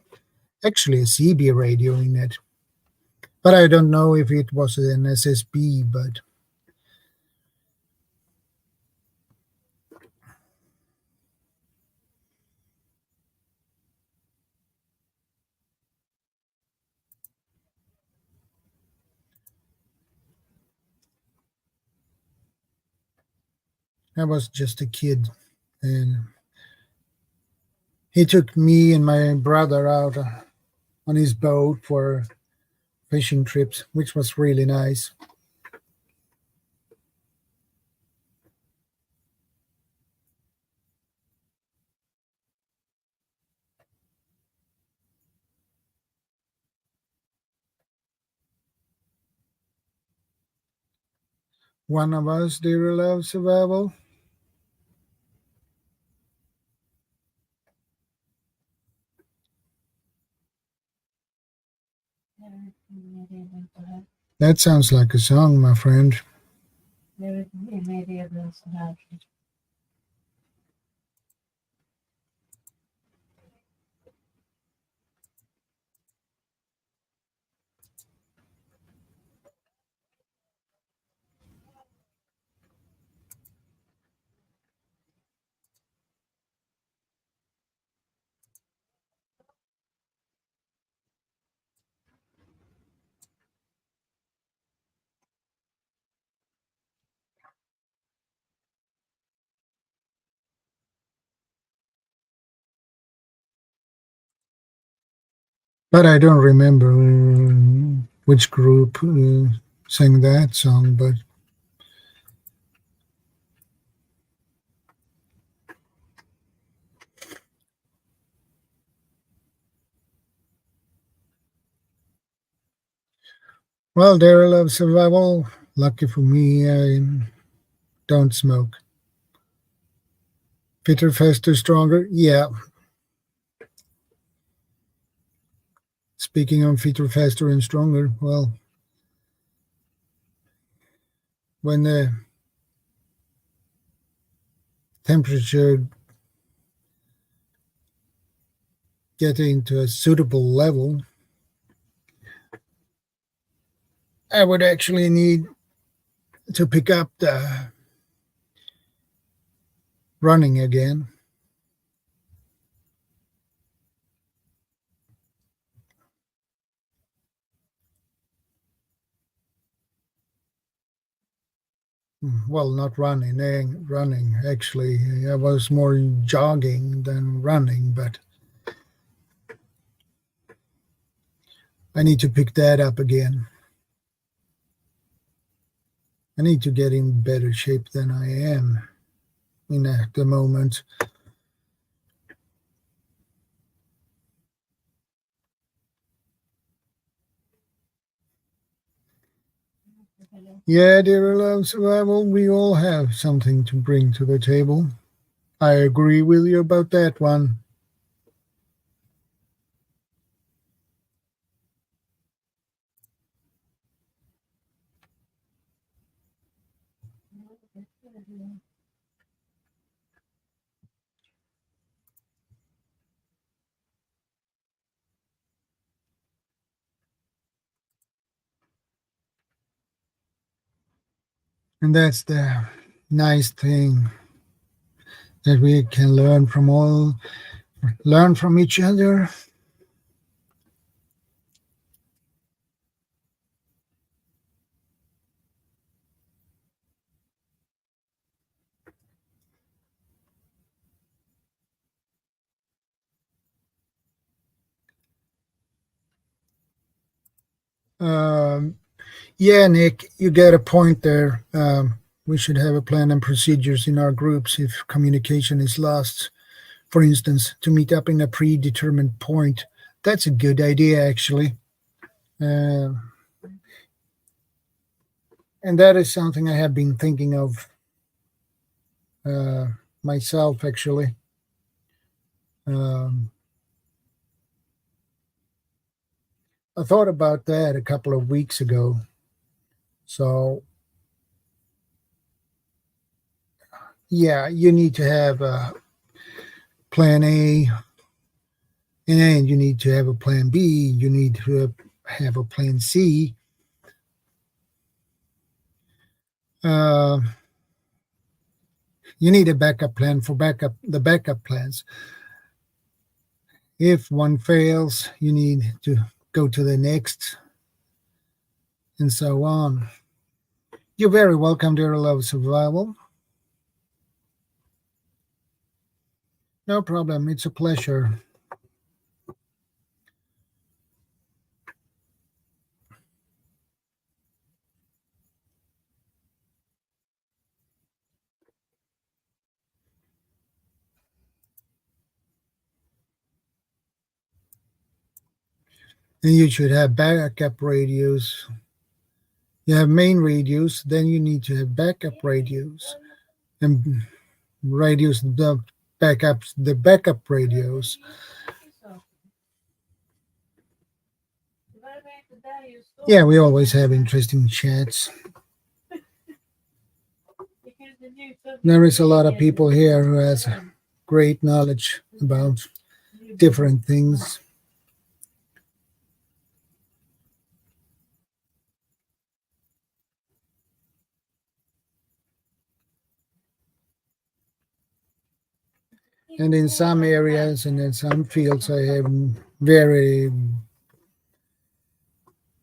actually a CB radio in it, but I don't know if it was an SSB. But I was just a kid, and he took me and my brother out on his boat for fishing trips, which was really nice. One of us, dear love survival. That sounds like a song, my friend. But I don't remember which group sang that song. But well, dear love survival. Lucky for me, I don't smoke. Fitter, faster, stronger. Yeah. Speaking of fitter, faster, and stronger, well, when the temperature getting to a suitable level, I would actually need to pick up the running again. Well, not running, running. Actually, I was more jogging than running, but I need to pick that up again. I need to get in better shape than I am in at the moment. Yeah, dear love survival, we all have something to bring to the table. I agree with you about that one. And that's the nice thing, that we can learn from each other. Um, yeah, Nick, you get a point there. We should have a plan and procedures in our groups if communication is lost. For instance, to meet up in a predetermined point. That's a good idea, actually. Uh, and that is something I have been thinking of uh, myself, actually. Um, I thought about that a couple of weeks ago. So, yeah, you need to have a plan A, and you need to have a plan B. You need to have a plan C. Uh, you need a backup plan for the backup plans. If one fails, you need to go to the next, and so on. You're very welcome, dear love survival. No problem. It's a pleasure. And you should have backup radios. You have main radios, then you need to have backup radios. And radios, the backup radios. Yeah, we always have interesting chats. There is a lot of people here who has great knowledge about different things. And in some areas and in some fields, I have very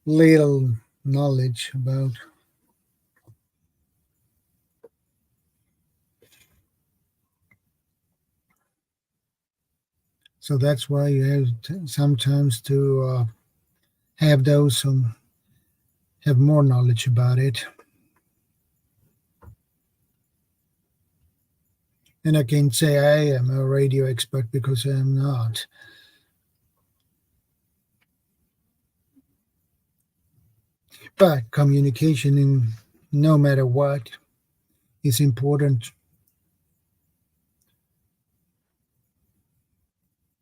little knowledge about. So that's why you have sometimes to have those who have more knowledge about it. And I can say I am a radio expert because I am not. But communication, in no matter what, is important,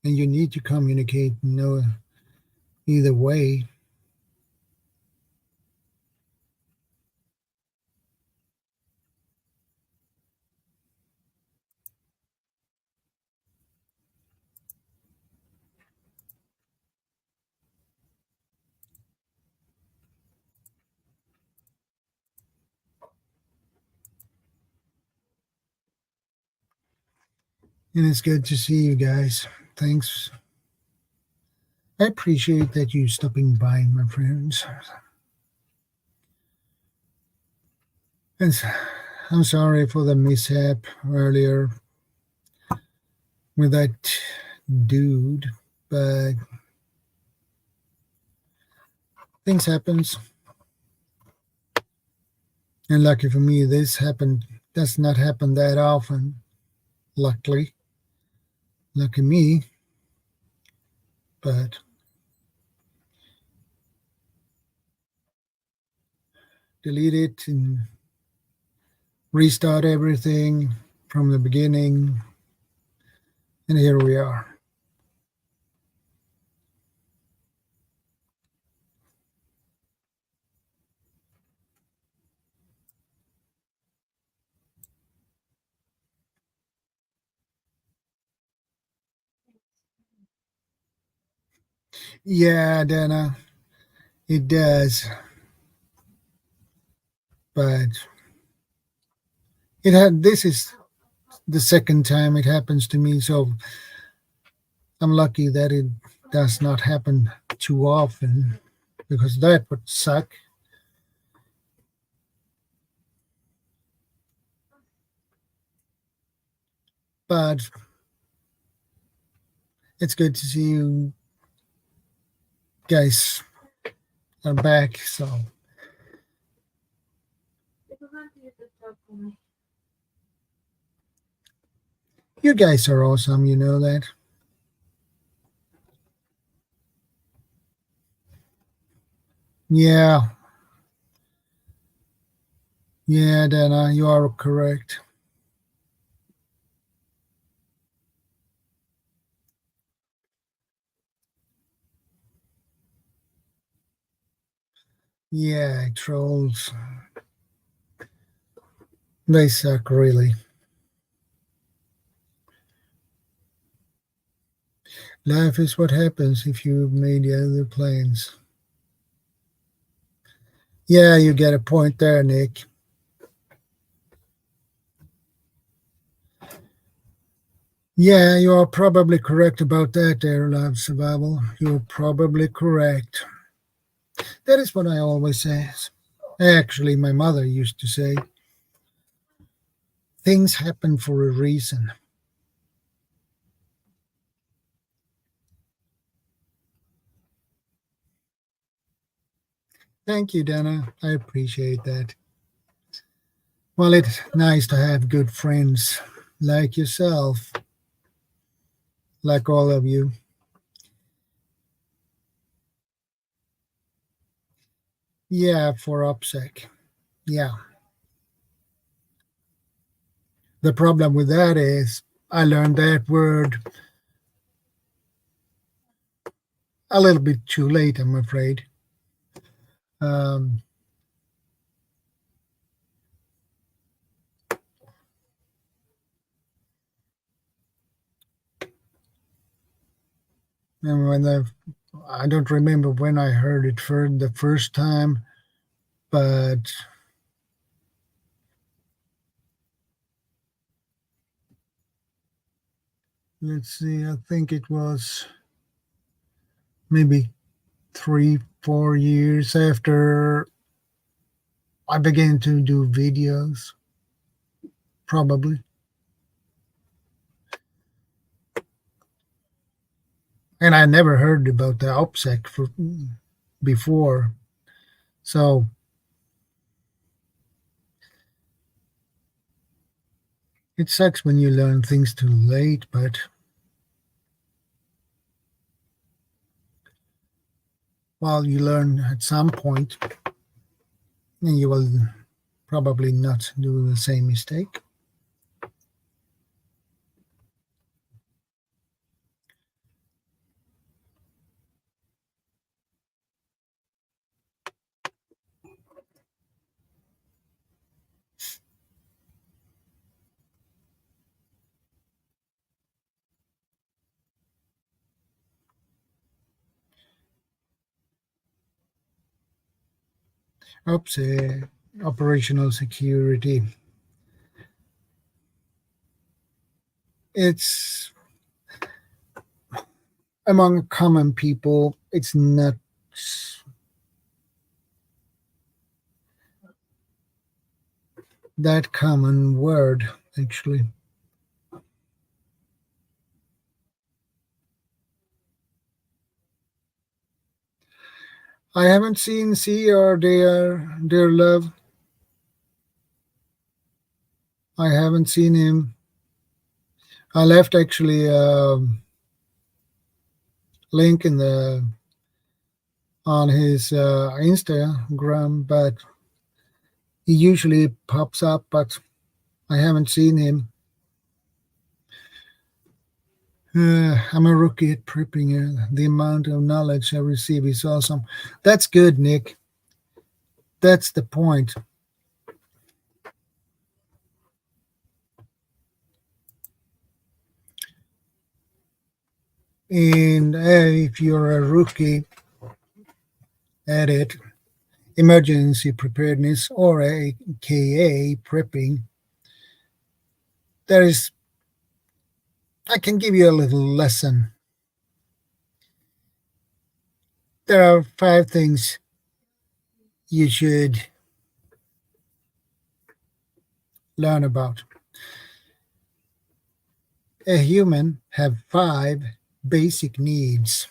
and you need to communicate no either way. And it's good to see you guys. Thanks. I appreciate that you stopping by, my friends. And I'm sorry for the mishap earlier with that dude, but things happens. And lucky for me, this happened does not happen that often. Luckily, lucky me. But delete it and restart everything from the beginning. And here we are. Yeah, Dana, it does. But this is the second time it happens to me, so I'm lucky that it does not happen too often, because that would suck. But it's good to see you guys are back. So you guys are awesome, you know that. Yeah, yeah, Dana, you are correct. Yeah, trolls. They suck, really. Life is what happens if you've made the other plans. Yeah, you get a point there, Nick. Yeah, you are probably correct about that there, Love Survival. You're probably correct. That is what I always say. Actually, my mother used to say, things happen for a reason. Thank you, Dana. I appreciate that. Well, it's nice to have good friends like yourself, like all of you. Yeah, for OPSEC. Yeah. The problem with that is I learned that word a little bit too late, I'm afraid. Um, and I don't remember when I heard it for the first time, but let's see, I think it was maybe 3, 4 years after I began to do videos, probably. And I never heard about the OPSEC before. So it sucks when you learn things too late, but well, you learn at some point, and you will probably not do the same mistake. Oops, operational security. It's among common people, it's not that common word, actually. I haven't seen C or their love. I haven't seen him. I left actually a link in the on his Instagram, but he usually pops up, but I haven't seen him. I'm a rookie at prepping. The amount of knowledge I receive is awesome. That's good, Nick. That's the point. And if you're a rookie at it, emergency preparedness or AKA prepping, there is, I can give you a little lesson. There are 5 things you should learn about. A human have 5 basic needs.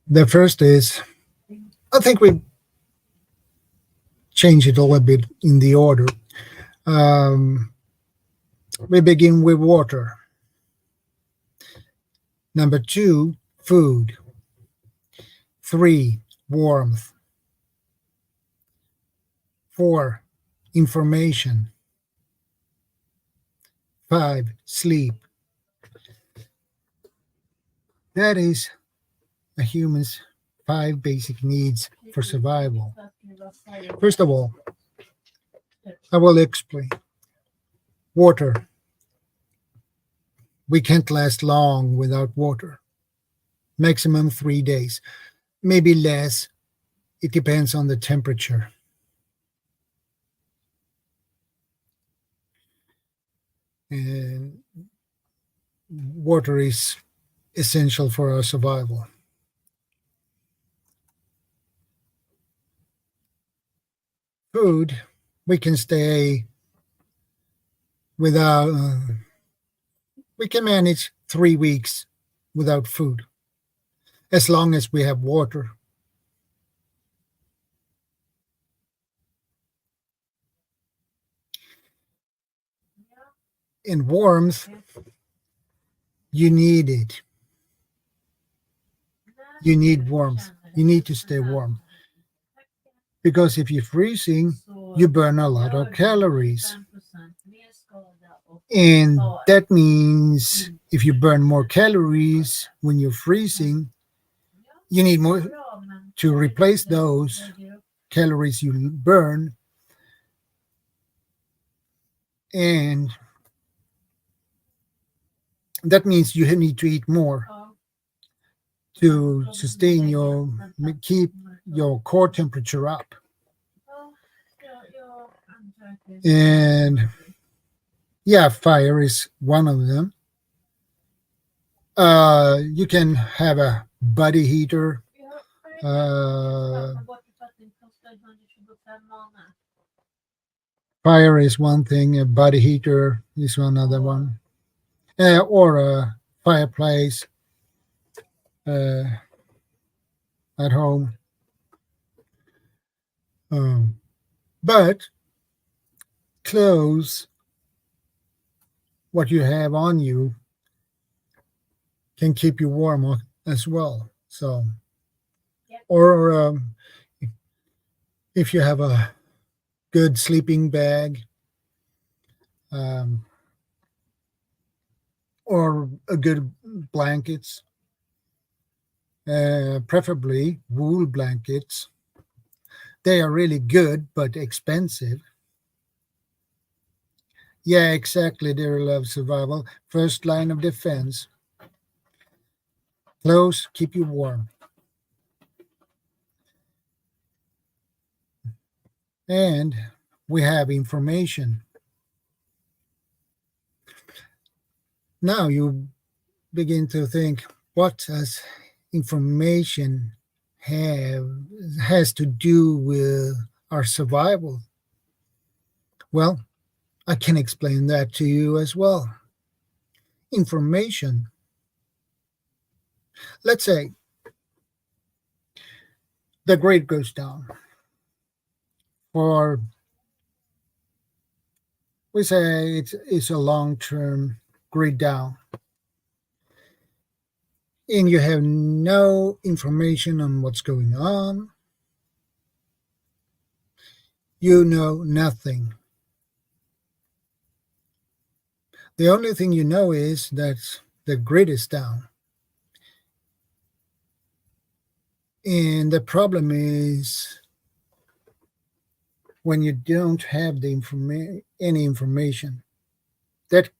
The first is, I think we change it a little bit in the order. We begin with water. Number 2, food. 3, warmth. 4, information. 5, sleep. That is a human's 5 basic needs for survival. First of all, I will explain. Water. We can't last long without water. Maximum 3 days, maybe less. It depends on the temperature. And water is essential for our survival. Food, we can stay without, we can manage 3 weeks without food, as long as we have water. In warmth, you need it. You need warmth. You need to stay warm. Because if you're freezing, you burn a lot of calories. And that means if you burn more calories when you're freezing, you need more to replace those calories you burn. And that means you need to eat more to sustain keep your core temperature up. And yeah, fire is one of them. You can have a body heater. Fire is one thing, a body heater is another one, or a fireplace at home. But clothes, what you have on you, can keep you warm as well. So, or if you have a good sleeping bag, or a good blankets, preferably wool blankets. They are really good but expensive. Yeah, exactly, dear love survival. First line of defense. Clothes keep you warm. And we have information. Now you begin to think, what does information has to do with our survival? Well, I can explain that to you as well. Information. Let's say the grade goes down. Or we say it's a long-term grade down. And you have no information on what's going on. You know nothing. The only thing you know is that the grid is down. And the problem is when you don't have any information, that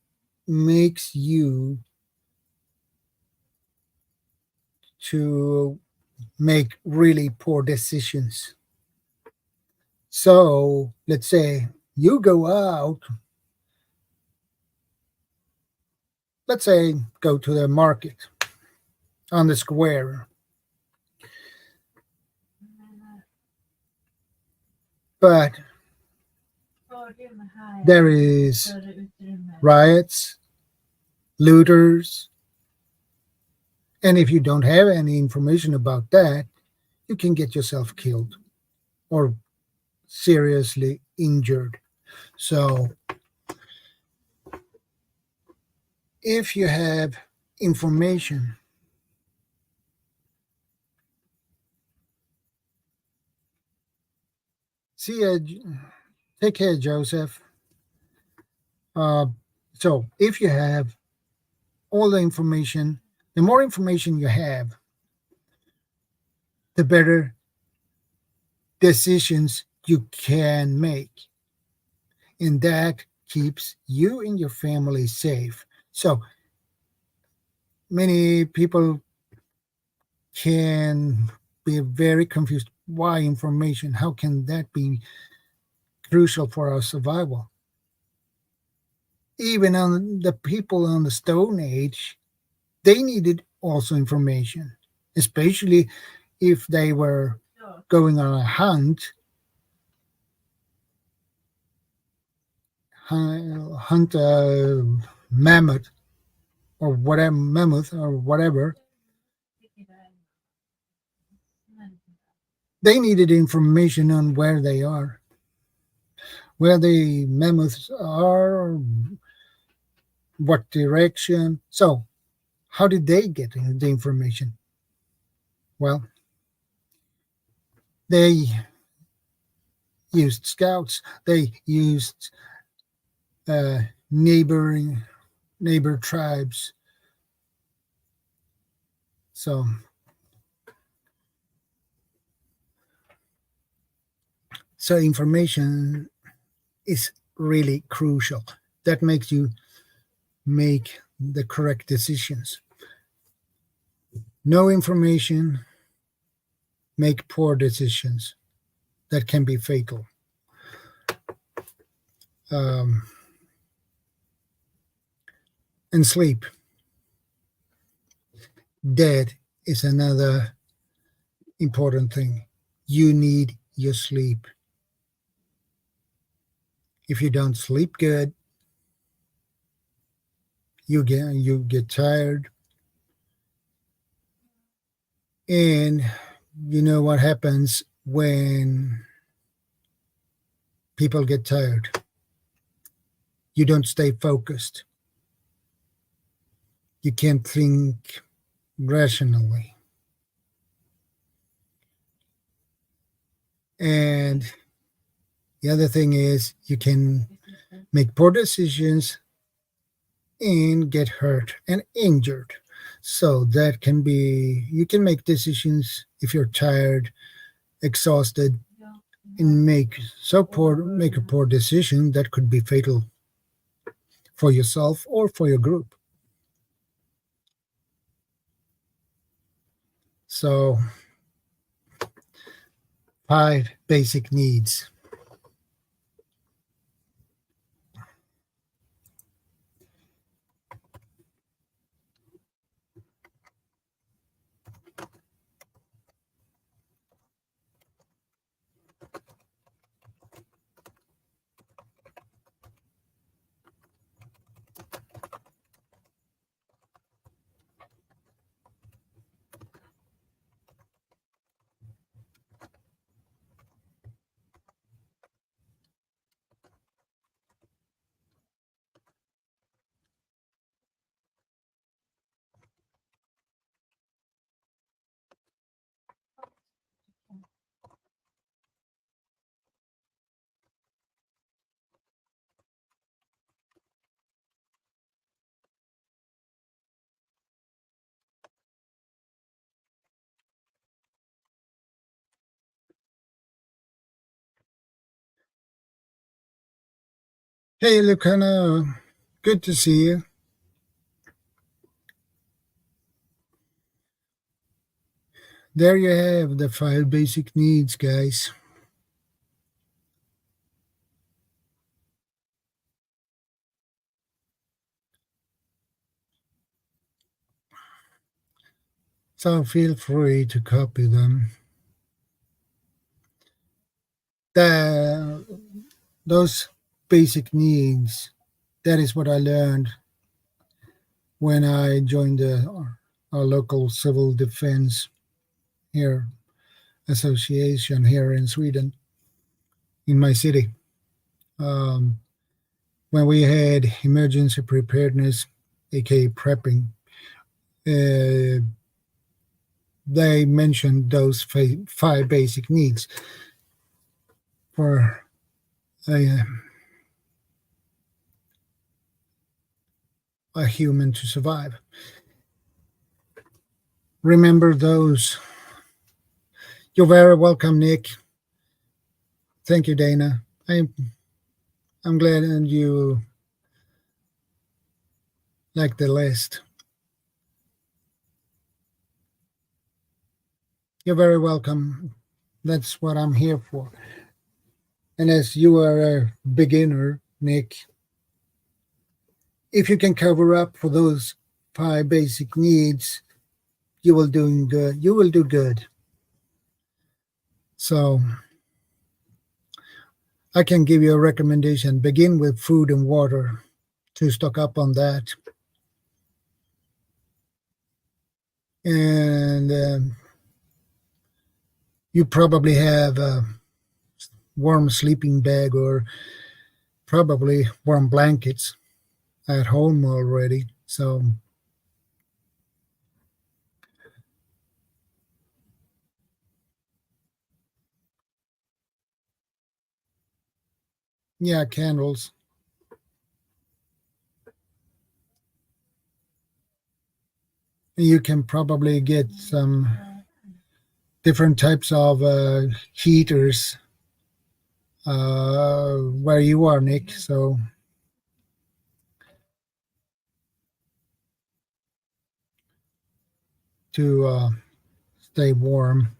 makes you to make really poor decisions. So let's say you go out, let's say go to the market on the square, but there is riots, looters, and if you don't have any information about that, you can get yourself killed or seriously injured. So if you have information, see, take care, Joseph. Uh, so if you have all the information, the more information you have, the better decisions you can make. And that keeps you and your family safe. So many people can be very confused. Why information? How can that be crucial for our survival? Even on the people on the Stone Age, they needed also information, especially if they were going on a hunt a mammoth or whatever. They needed information on where they are, where the mammoths are, what direction. So, how did they get the information? Well, they used scouts. They used uh, neighboring neighbor tribes. So, information is really crucial. That makes you make the correct decisions. No information, make poor decisions that can be fatal. Um, and sleep. That is another important thing. You need your sleep. If you don't sleep good, you get tired, and you know what happens when people get tired. You don't stay focused. You can't think rationally. And the other thing is you can make poor decisions and get hurt and injured. So that can be, you can make decisions if you're tired, exhausted, and make a poor decision that could be fatal for yourself or for your group. So 5 basic needs. Hey, Lucana, good to see you. There you have the 5 basic needs, guys. So feel free to copy them. The, those basic needs, that is what I learned when I joined our local civil defense here association here in Sweden, in my city. Um, when we had emergency preparedness, aka prepping, uh, they mentioned those 5 basic needs for a, a human to survive. Remember those. You're very welcome, Nick. Thank you, Dana. I'm glad and you like the list. You're very welcome. That's what I'm here for. And as you are a beginner, Nick, if you can cover up for those 5 basic needs, you will doing good. You will do good. So I can give you a recommendation. Begin with food and water to stock up on that. And you probably have a warm sleeping bag or probably warm blankets at home already. So, yeah, candles. You can probably get some different types of heaters where you are, Nick. So, to stay warm.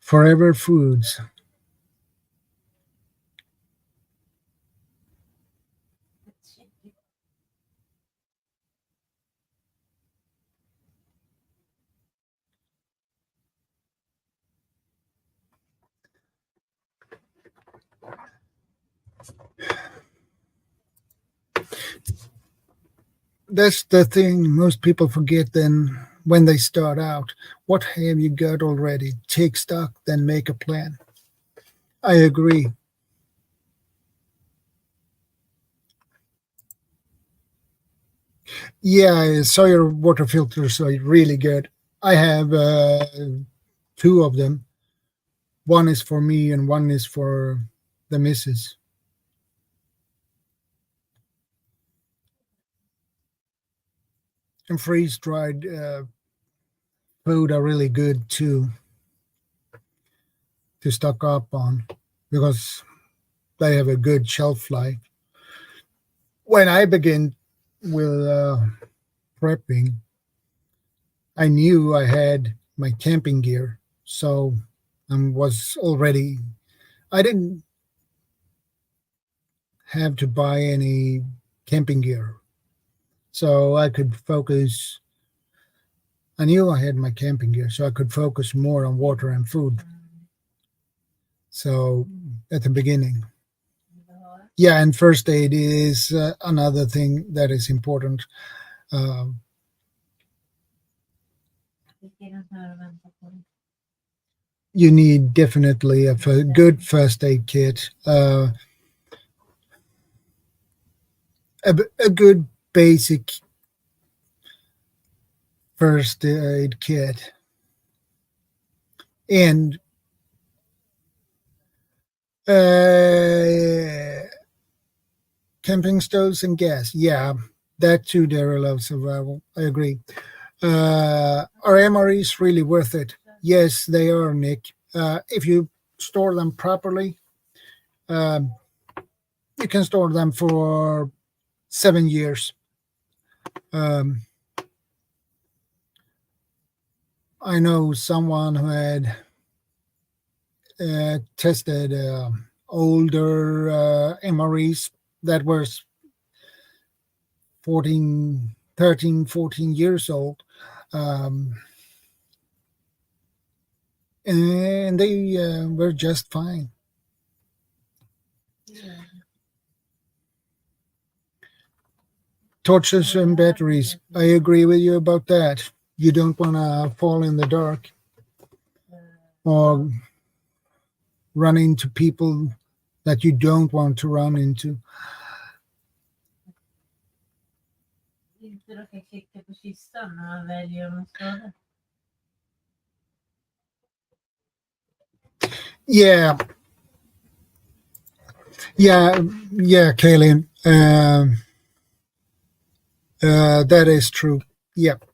Forever Foods. That's the thing most people forget then when they start out. What have you got already? Take stock, then make a plan. I agree. Yeah, I saw your water filters are really good. I have 2 of them. One is for me and one is for the missus. And freeze dried food are really good too to stock up on because they have a good shelf life. When I began with prepping, I knew I had my camping gear, so I was already. I didn't have to buy any camping gear, so I could focus. I knew I had my camping gear, so I could focus more on water and food. So at the beginning, yeah, and first aid is another thing that is important. Um, you need definitely a good first aid kit, a good basic first aid kit, and camping stoves and gas. Yeah, That too, there allows survival. I agree. Are MREs really worth it? Yes, they are, Nick. If you store them properly, um, you can store them for 7 years. Um, I know someone who had tested older MREs that were 14, 13, 14 years old. Um, and they were just fine. Torches and batteries. I agree with you about that. You don't want to fall in the dark or run into people that you don't want to run into. Yeah, yeah, yeah, Kaylin. That is true. Yep.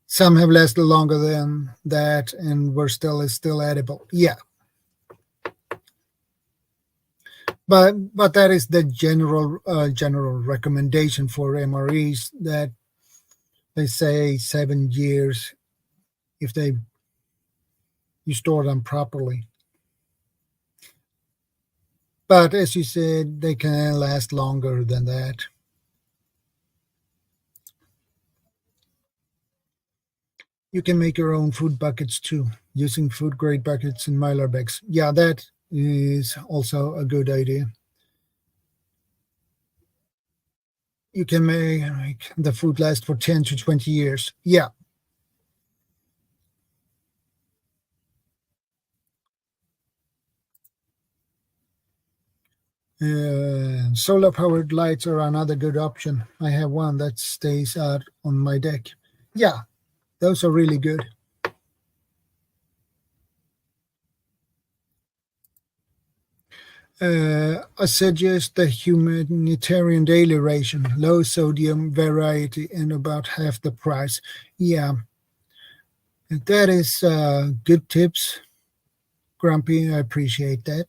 Some have lasted longer than that and were still edible. Yeah, but that is the general recommendation for MREs that they say 7 years if they you store them properly. But as you said, they can last longer than that. You can make your own food buckets too, using food grade buckets and mylar bags. Yeah, that is also a good idea. You can make the food last for 10 to 20 years. Yeah. Solar powered lights are another good option. I have one that stays out on my deck. Yeah, those are really good. I suggest the humanitarian daily ration, low sodium variety, and about half the price. Yeah, that is good tips, Grumpy. I appreciate that.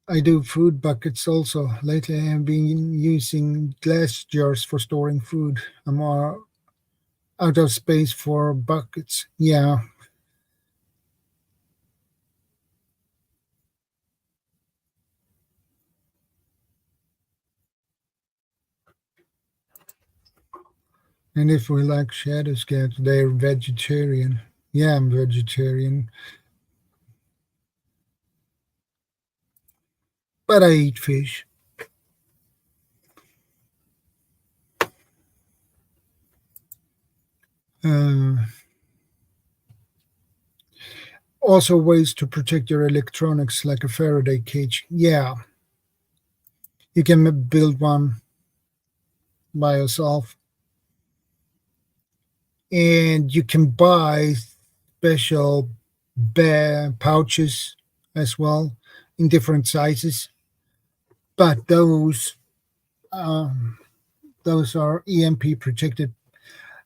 I do food buckets also. Lately, I have been using glass jars for storing food. I'm more out of space for buckets. Yeah, and if we like Shadow Scouts, they're vegetarian. Yeah, I'm vegetarian, but I eat fish. Uh, Also, ways to protect your electronics like a Faraday cage. Yeah, you can build one by yourself, and you can buy special bear pouches as well in different sizes. But um, those are EMP protected.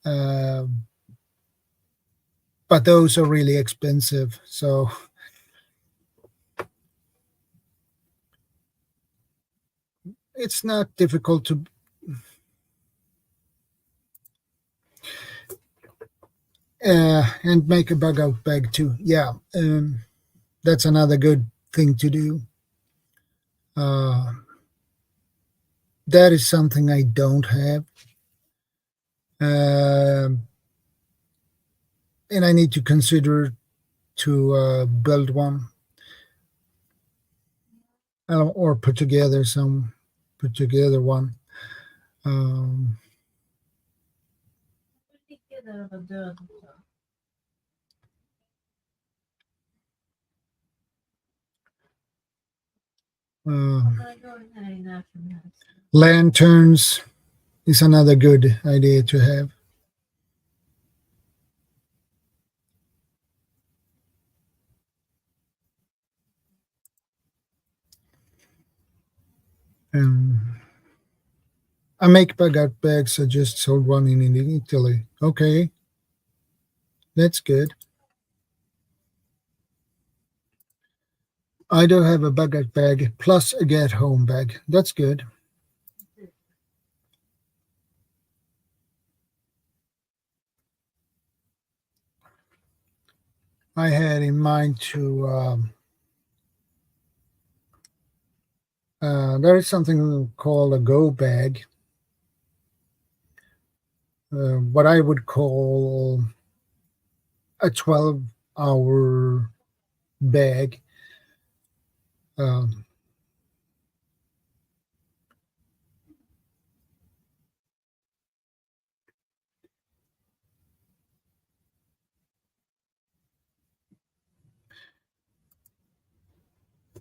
Uh, but those are really expensive. So it's not difficult to and make a bug out bag too. Yeah, that's another good thing to do. Uh, that is something I don't have, um, and I need to consider to build one or put together one. Um, Uh, lanterns is another good idea to have. Um, I make baguette bags. I just sold one in Italy. Okay, that's good. I do have a baguette bag plus a get home bag. That's good. I had in mind to. There is something called a go bag. What I would call a 12-hour bag. Um,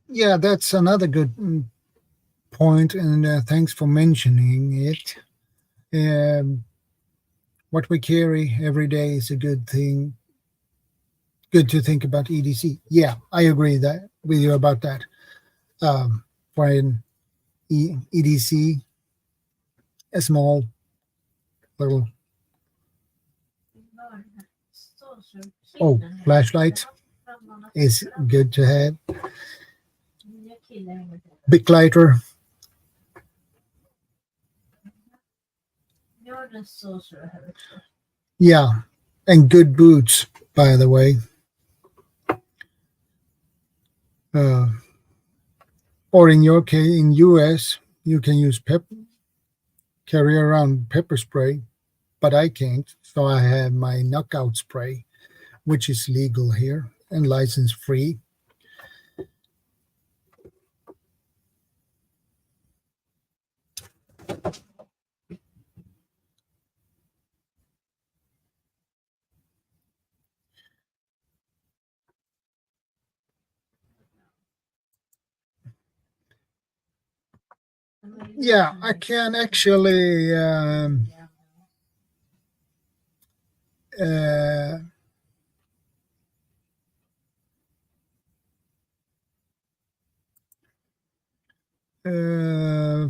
yeah, that's another good point, and thanks for mentioning it. Um, what we carry every day is a good thing. Good to think about EDC. Yeah, I agree that with you about that. For an EDC, a small little flashlight is good to have. Big lighter, yeah, and good boots, by the way. Uh, or in your case, in US, you can use carry around pepper spray, but I can't. So I have my knockout spray, which is legal here and license free. Yeah, I can actually uh,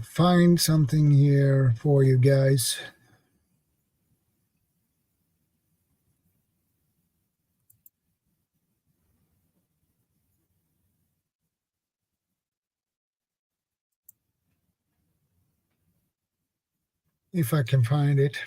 find something here for you guys. If I can find it.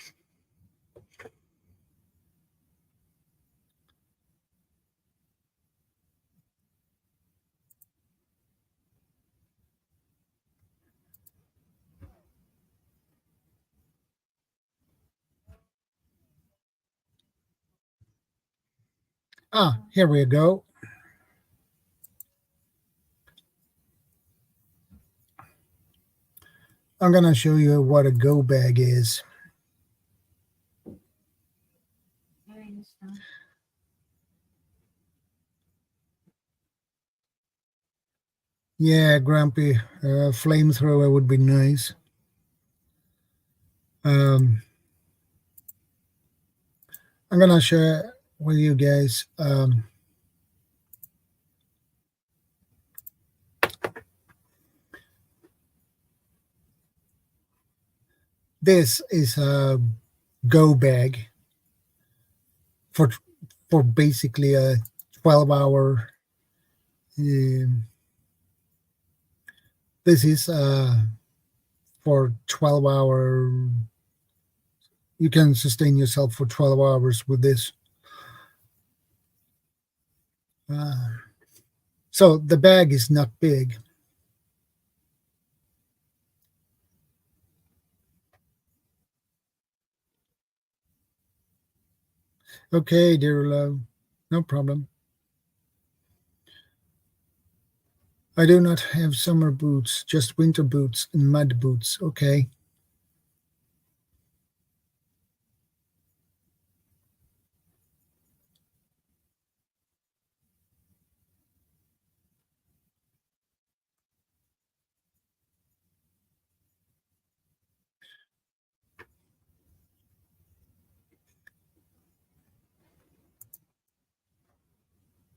Ah, here we go. I'm going to show you what a go bag is. Yeah, Grumpy, flamethrower would be nice. I'm going to share with you guys. This is a go bag for basically a 12-hour. This is for 12-hour. You can sustain yourself for 12 hours with this. So the bag is not big. Okay, dear love, no problem. I do not have summer boots, just winter boots and mud boots. Okay.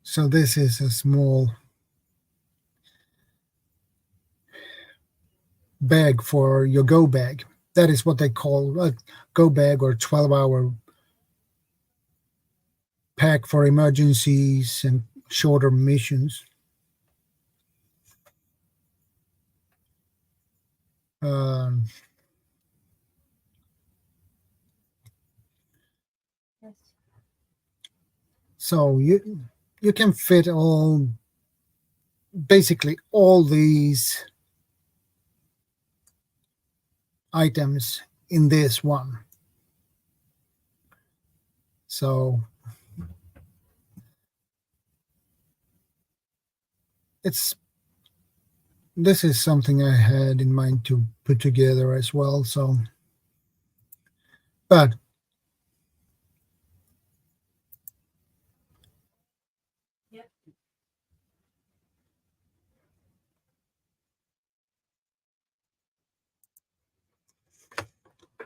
So this is a small bag for your go bag. That is what they call a go bag or 12-hour pack for emergencies and shorter missions. Um, so you can fit basically all these items in this one. So this is something I had in mind to put together as well. So, but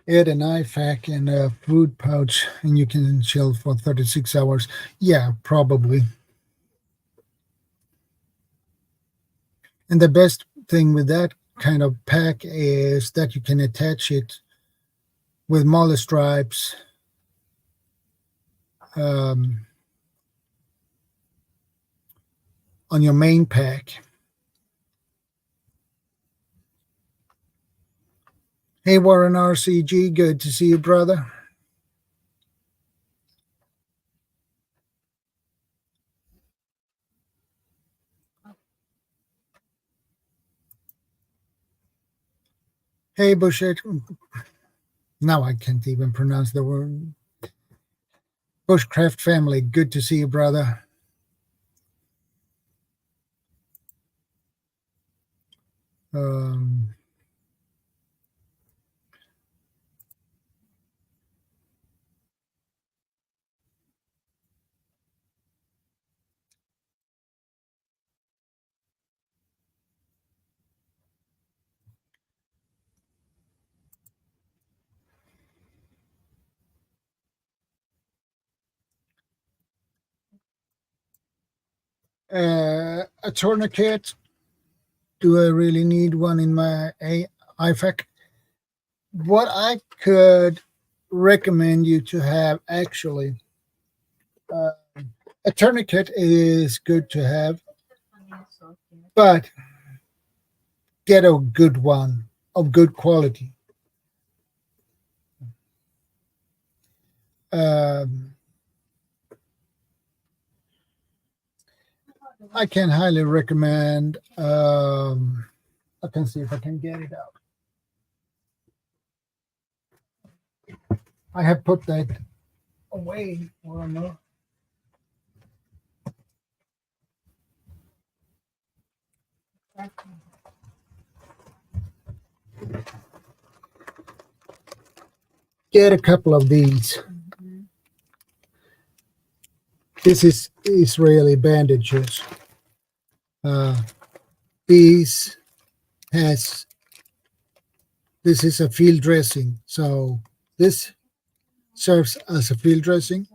add an IFAC and a food pouch, and you can chill for 36 hours. Yeah, probably. And the best thing with that kind of pack is that you can attach it with molly stripes. On your main pack. Hey, Warren RCG, good to see you, brother. Hey, Bushit. Now I can't even pronounce the word. Bushcraft family, good to see you, brother. Um, a tourniquet. Do I really need one in my IFAC? What I could recommend you to have actually, a tourniquet is good to have, but get a good one of good quality. Um, I can highly recommend. I can see if I can get it out. I have put that away or no. Get a couple of these. This is Israeli bandages. These has this is a field dressing, so this serves as a field dressing,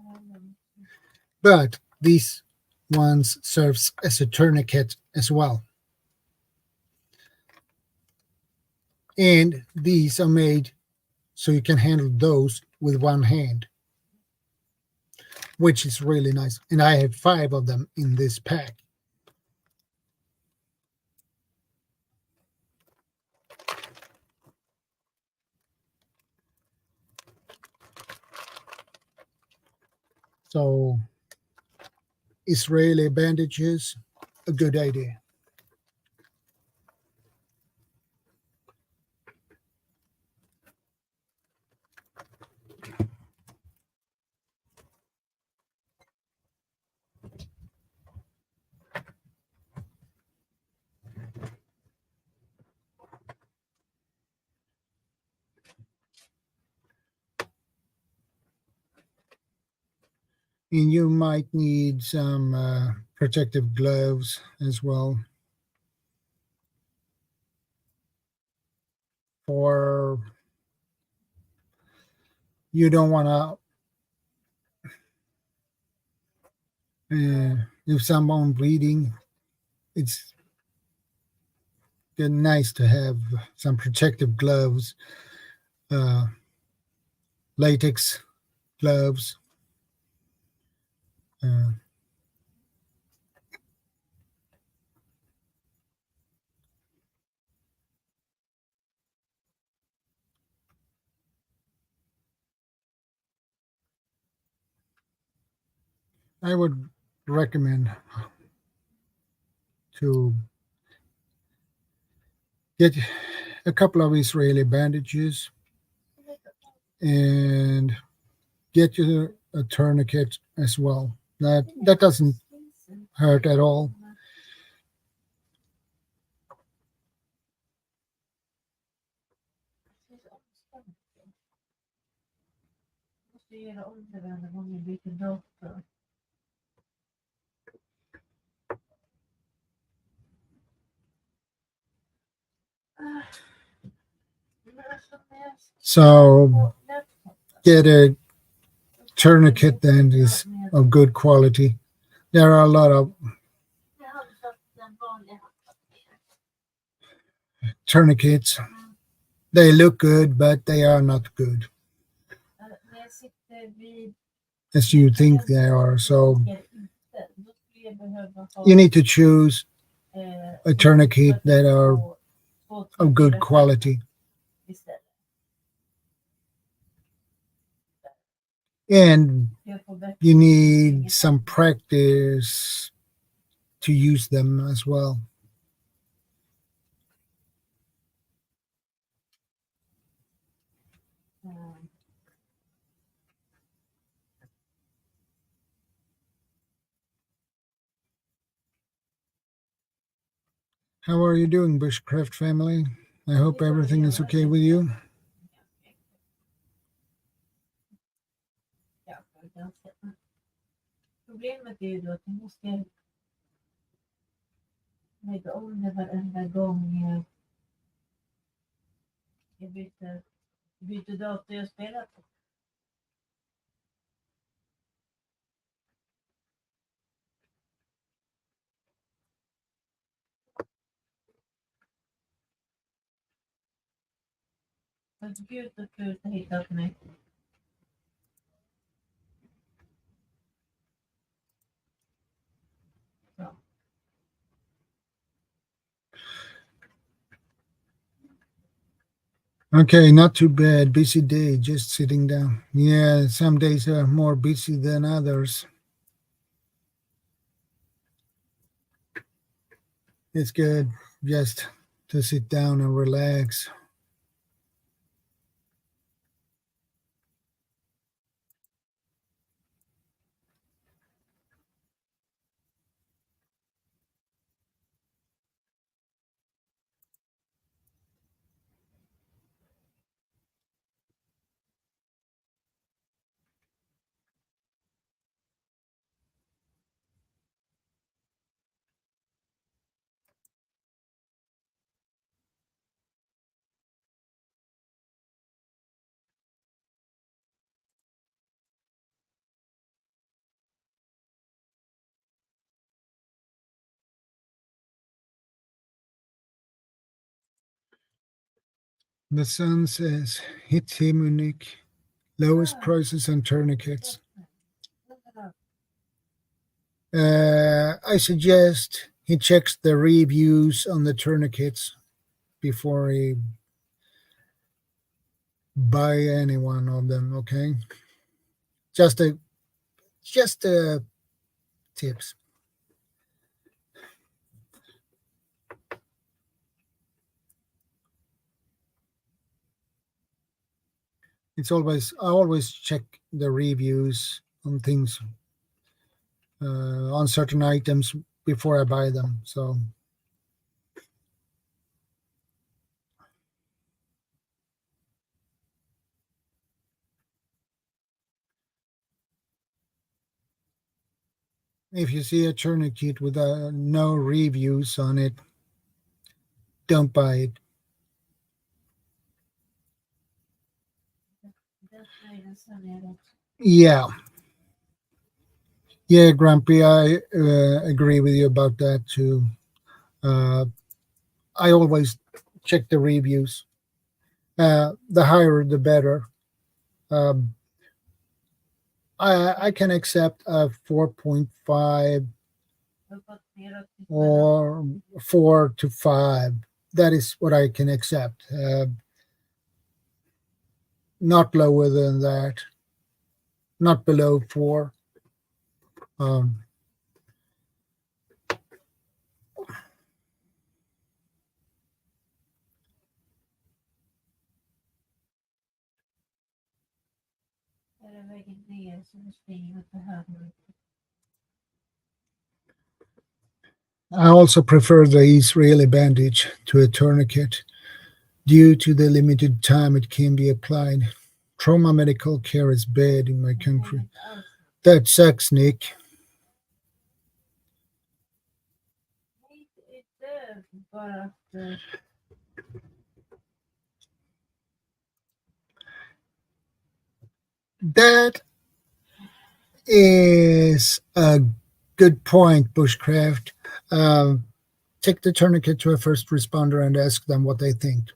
but these ones serves as a tourniquet as well. And these are made so you can handle those with one hand, which is really nice. And I have 5 of them in this pack. So Israeli bandages, a good idea. And you might need some protective gloves as well for you don't want to If someone bleeding, it's nice to have some protective gloves, uh, latex gloves. Uh, I would recommend to get a couple of Israeli bandages and get you a tourniquet as well. That doesn't hurt at all. So get a tourniquet that is of good quality. There are a lot of tourniquets. They look good, but they are not good as you think they are. So you need to choose a tourniquet that are of good quality. And you need some practice to use them as well. How are you doing, Bushcraft family? I hope everything is okay with you. Problemet är ju då att du måste lägga om det varenda gång jag byter dator jag spelar på. Gud och fult att hitta åt mig. Okay, not too bad. Busy day, just sitting down. Yeah, some days are more busy than others. It's good just to sit down and relax. The sun says, hit him unique, lowest prices on tourniquets. I suggest he checks the reviews on the tourniquets before he buy any one of them. Okay, just a tips. I always check the reviews on things on certain items before I buy them. So if you see a tourniquet with no reviews on it, don't buy it. Yeah. Yeah, Grumpy, I agree with you about that too. Uh, I always check the reviews. The higher, the better. Um, I can accept a 4.5 Uppåt 4 till 12. or 4 to 5. That is what I can accept. Not lower than that. Not below 4. Um, Är det vägen ner så det springer åt det här hållet? I also prefer the Israeli bandage to a tourniquet due to the limited time it can be applied. Trauma medical care is bad in my Det är country. inte alls. That sucks, Nick. Nej, inte bara att That is a good point, Bushcraft. Take the tourniquet to a first responder and ask them what they think.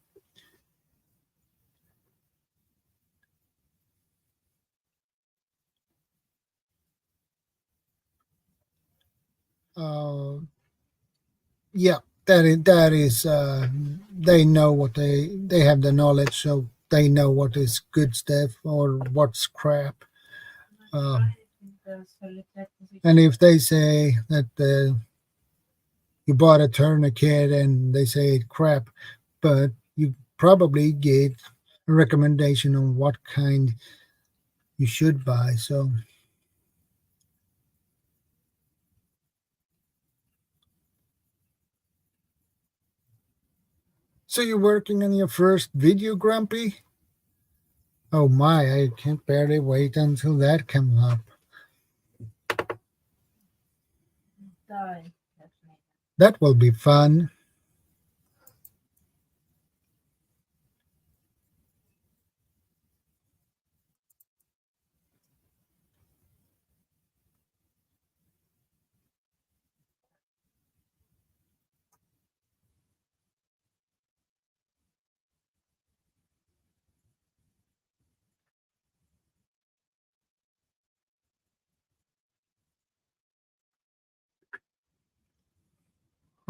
Yeah, that is they know what they have the knowledge, so they know what is good stuff or what's crap. inte ens följer 30 sekunder. And if they say that you bought a tourniquet and they say crap, but you probably get a recommendation on what kind you should buy. So you're working on your first video, Grumpy? Oh my, I can't barely wait until that comes up. Där kanske. That will be fun.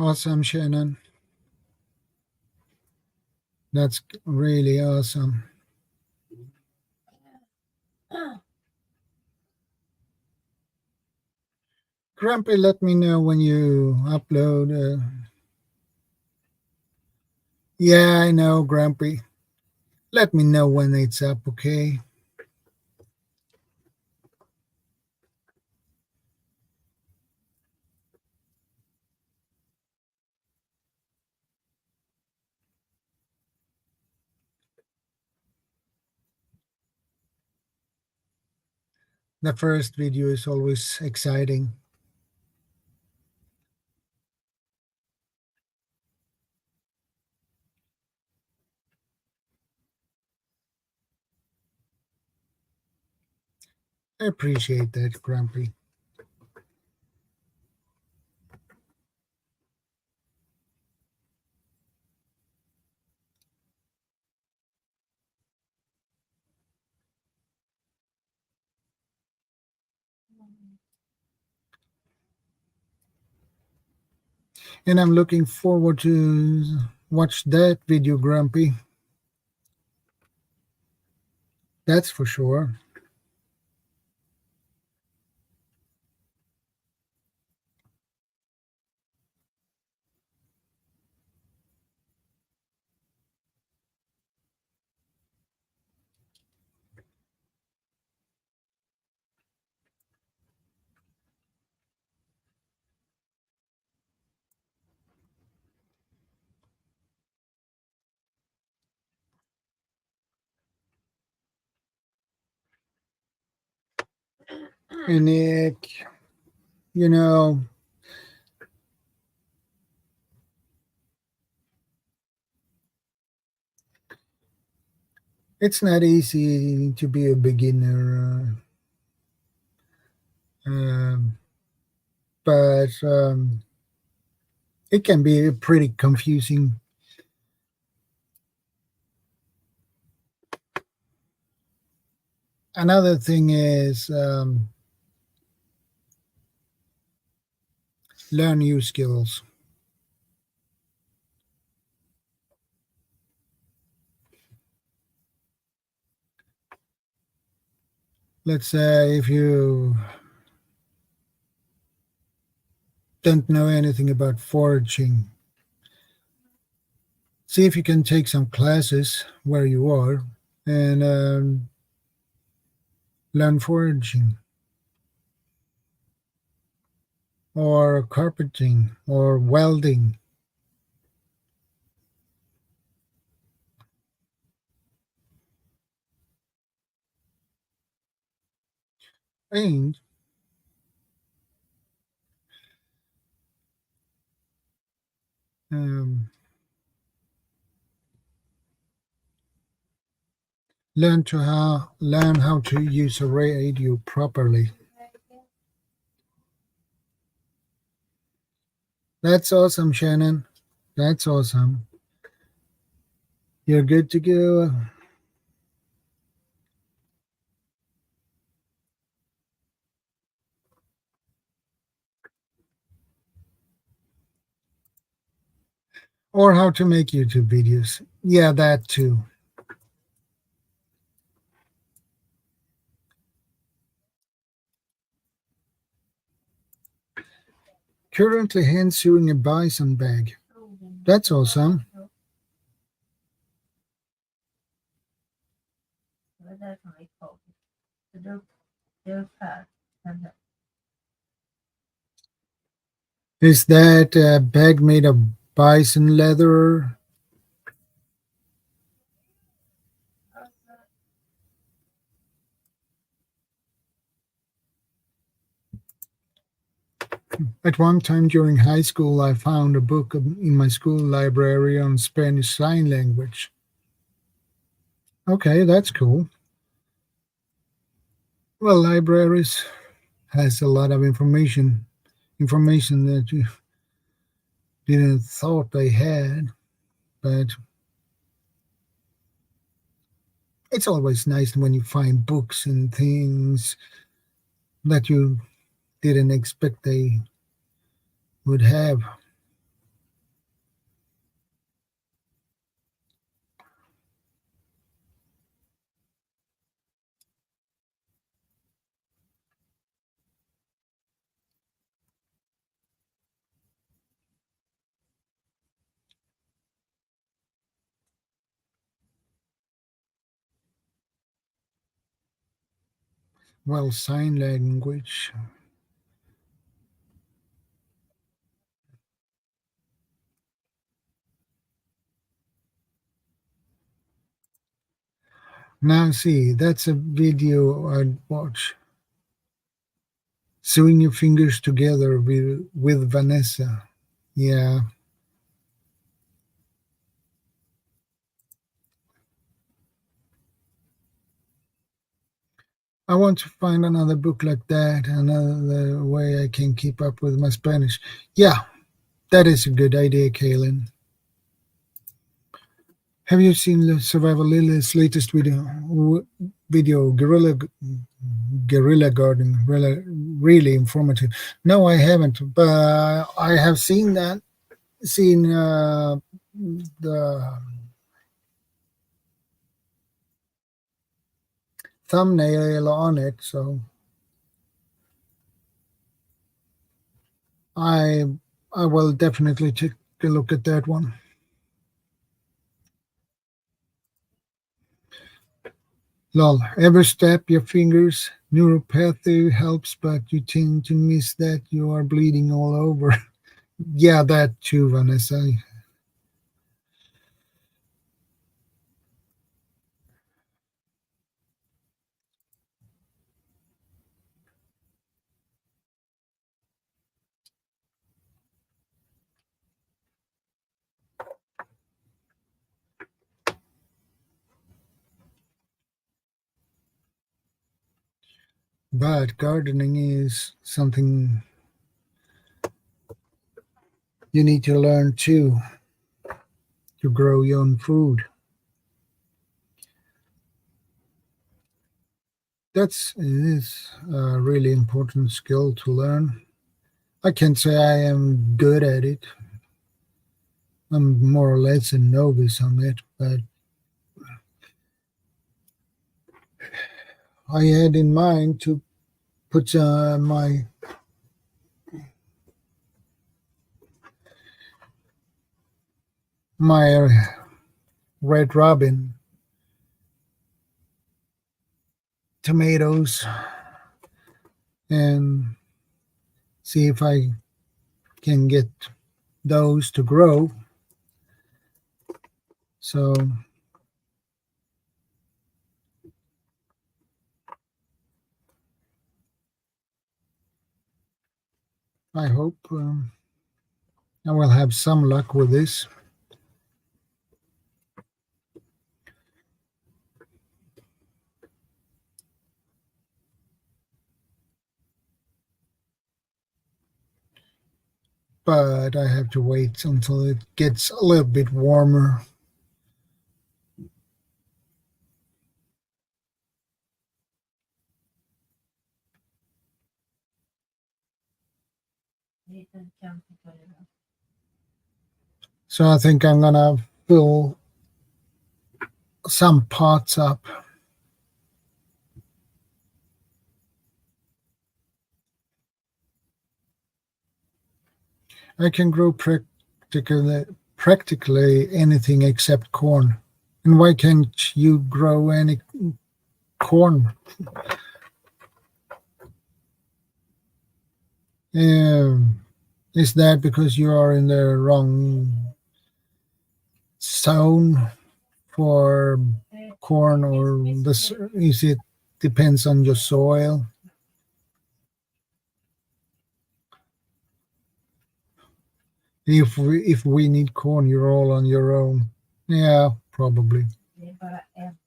Awesome, Shannon. That's really awesome. Grumpy, let me know when you upload. Yeah, I know, Grumpy. Let me know when it's up, okay? The first video is always exciting. I appreciate that, Grumpy. And I'm looking forward to watch that video, Grumpy. That's for sure. And Nick, you know, it's not easy to be a beginner. um, but it can be pretty confusing. Another thing is learn new skills. Let's say if you don't know anything about foraging, see if you can take some classes where you are and learn foraging or carpenting or welding. And um, learn how to use a radio properly. That's awesome, Shannon. That's awesome. You're good to go. Or how to make YouTube videos. Yeah, that too. Currently hand sewing a bison bag. That's awesome. Det är därför vi kom. Så det är upp här. Is that a bag made of bison leather? At one time during high school, I found a book in my school library on Spanish Sign Language. Okay, that's cool. Well, libraries has a lot of information that you didn't thought they had, but it's always nice when you find books and things that you didn't expect they would have. Well, sign language. Now, see, that's a video I'd watch. Sewing your fingers together with Vanessa. Yeah. I want to find another book like that, another way I can keep up with my Spanish. Yeah, that is a good idea, Kaylin. Have you seen Survival Lily's latest video Guerrilla Garden? Really informative. No, I haven't, but I have seen that. Seen the thumbnail on it, so I will definitely take a look at that one. Lol, ever snap your fingers? Neuropathy helps, but you tend to miss that you are bleeding all over. Yeah, that too, Vanessa. But gardening is something you need to learn too, to grow your own food. That's it is a really important skill to learn. I can't say I am good at it. I'm more or less a novice on it, but I had in mind to put my red robin tomatoes and see if I can get those to grow. So I hope I will have some luck with this. But I have to wait until it gets a little bit warmer. Liten campingtoalett. So I think I'm gonna fill some pots up. I can grow practically anything except corn. And why can't you grow any corn? Is that because you are in the wrong zone for corn, or this is it depends on your soil? If we need corn, you're all on your own. Yeah, probably. Det är bara en.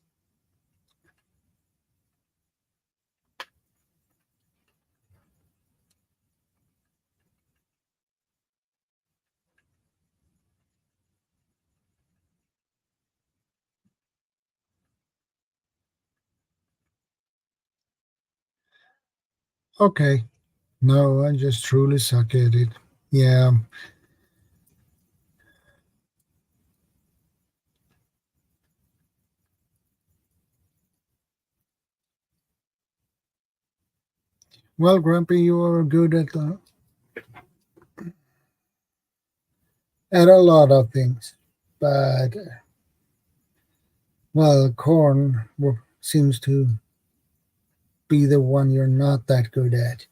Okay. No, I just truly suck at it. Yeah. Well, Grumpy, you are good at a lot of things, but well, corn seems to be the one you're not that good at.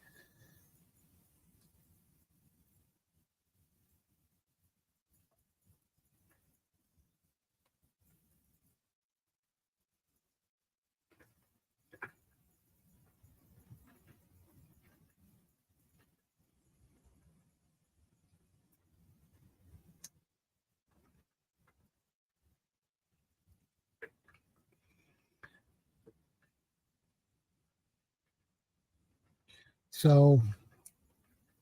So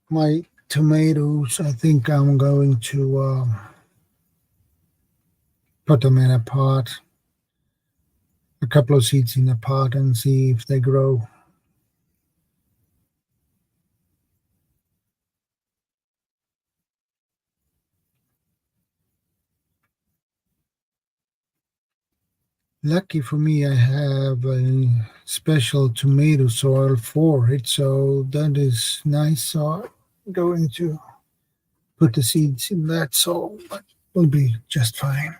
my tomatoes, I think I'm going to put them in a pot, a couple of seeds in a pot, and see if they grow. Lucky for me, I have a special tomato soil for it, so that is nice. So I'm going to put the seeds in that soil, but will be just fine.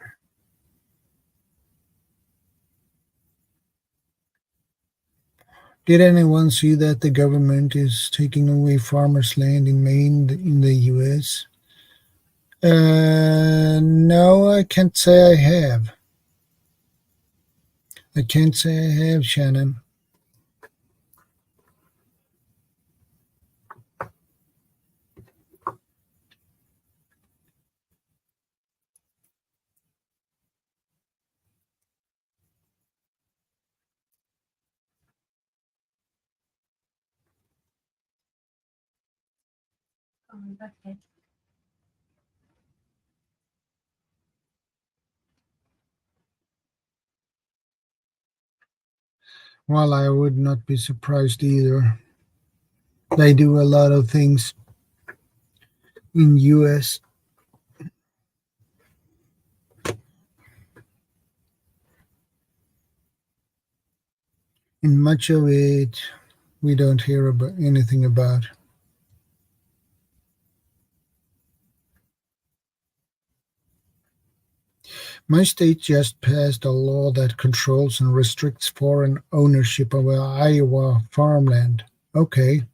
Did anyone see that the government is taking away farmers' land in Maine in the U.S.? No, I can't say I have. I can't say I have, Shannon. Okay. Well, I would not be surprised either. They do a lot of things in US. And much of it we don't hear about anything about. My state just passed a law that controls and restricts foreign ownership of Iowa farmland. Okay.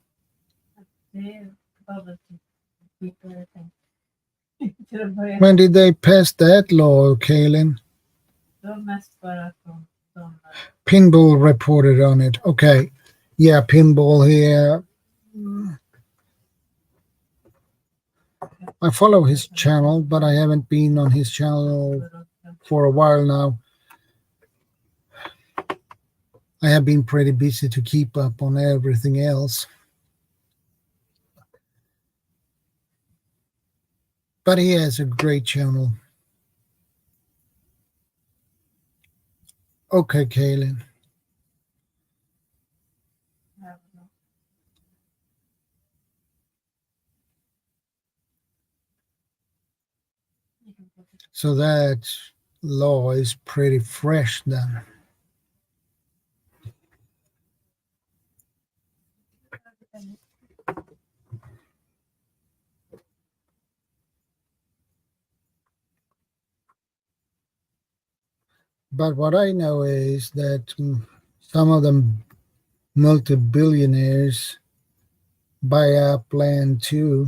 Det är bara people till att börja When did they pass that law, Kaylin? Det var mest bara att de Pinball reported on it. Okay. Yeah, Pinball here. I follow his channel, but I haven't been on his channel for a while now. I have been pretty busy to keep up on everything else. But he has a great channel. Okay, Kaylin. So that law is pretty fresh then. But what I know is that some of them multi-billionaires buy up land too.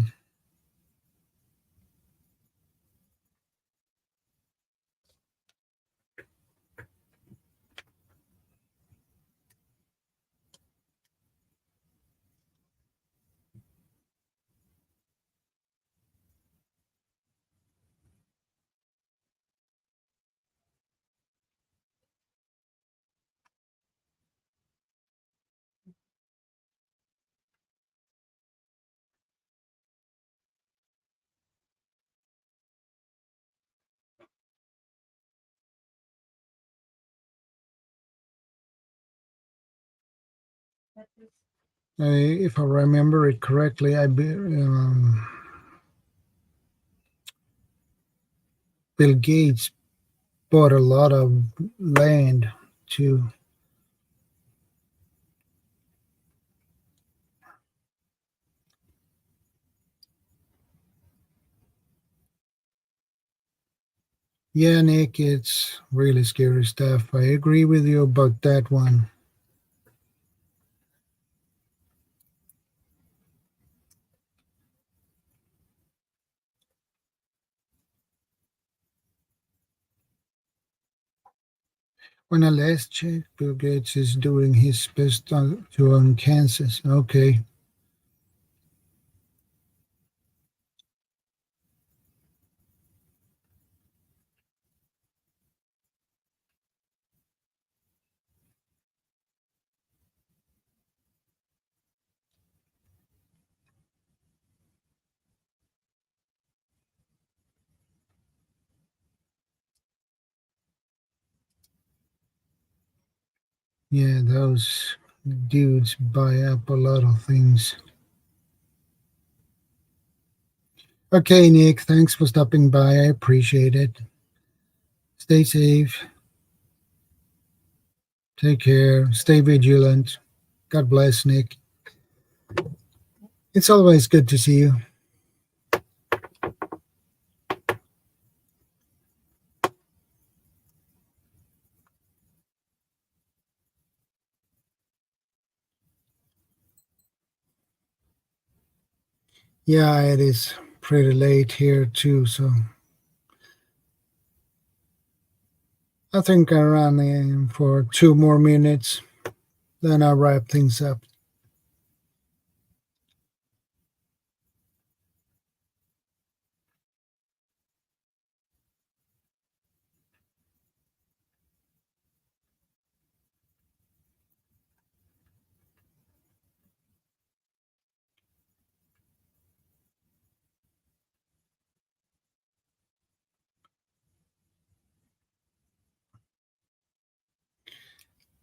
If I remember it correctly, Bill Gates bought a lot of land too. Yeah, Nick, it's really scary stuff. I agree with you about that one. When I last checked, Bill Gates is doing his best to own Kansas. Okay. Yeah, those dudes buy up a lot of things. Okay, Nick, thanks for stopping by. I appreciate it. Stay safe. Take care. Stay vigilant. God bless, Nick. It's always good to see you. Yeah, it is pretty late here too, so I think I run in for 2 more minutes, then I'll wrap things up.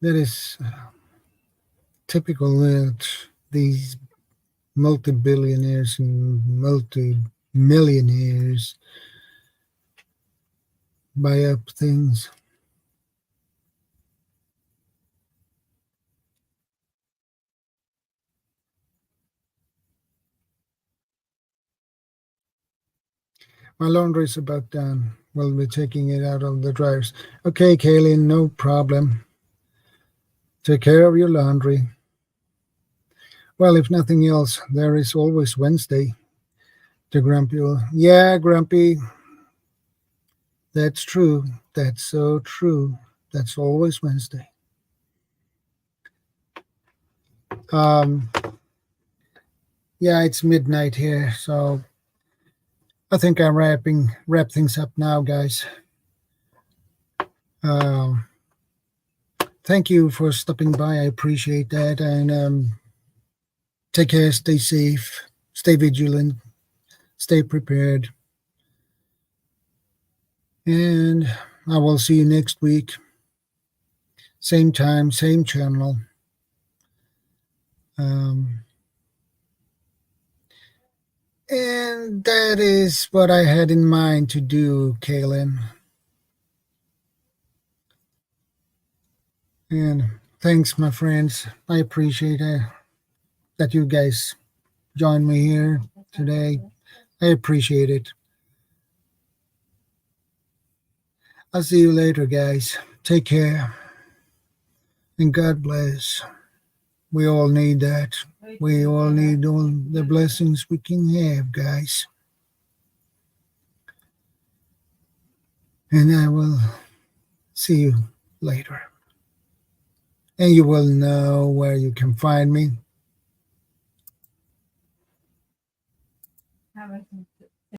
That is typical that these multi-billionaires and multi-millionaires buy up things. My laundry is about done. We'll be taking it out of the dryers. Okay, Kaylin, no problem. Take care of your laundry. Well, if nothing else, there is always Wednesday. The Grumpy will, yeah, Grumpy, that's true. That's so true. That's always Wednesday. Yeah, it's midnight here, so I think I'm wrap things up now, guys. Thank you for stopping by. I appreciate that, and take care, stay safe, stay vigilant, stay prepared, and I will see you next week. Same time, same channel. And that is what I had in mind to do, Kaylin. And thanks, my friends. I appreciate that you guys joined me here today. I appreciate it. I'll see you later, guys. Take care. And God bless. We all need that. We all need all the blessings we can have, guys. And I will see you later. And you will know where you can find me.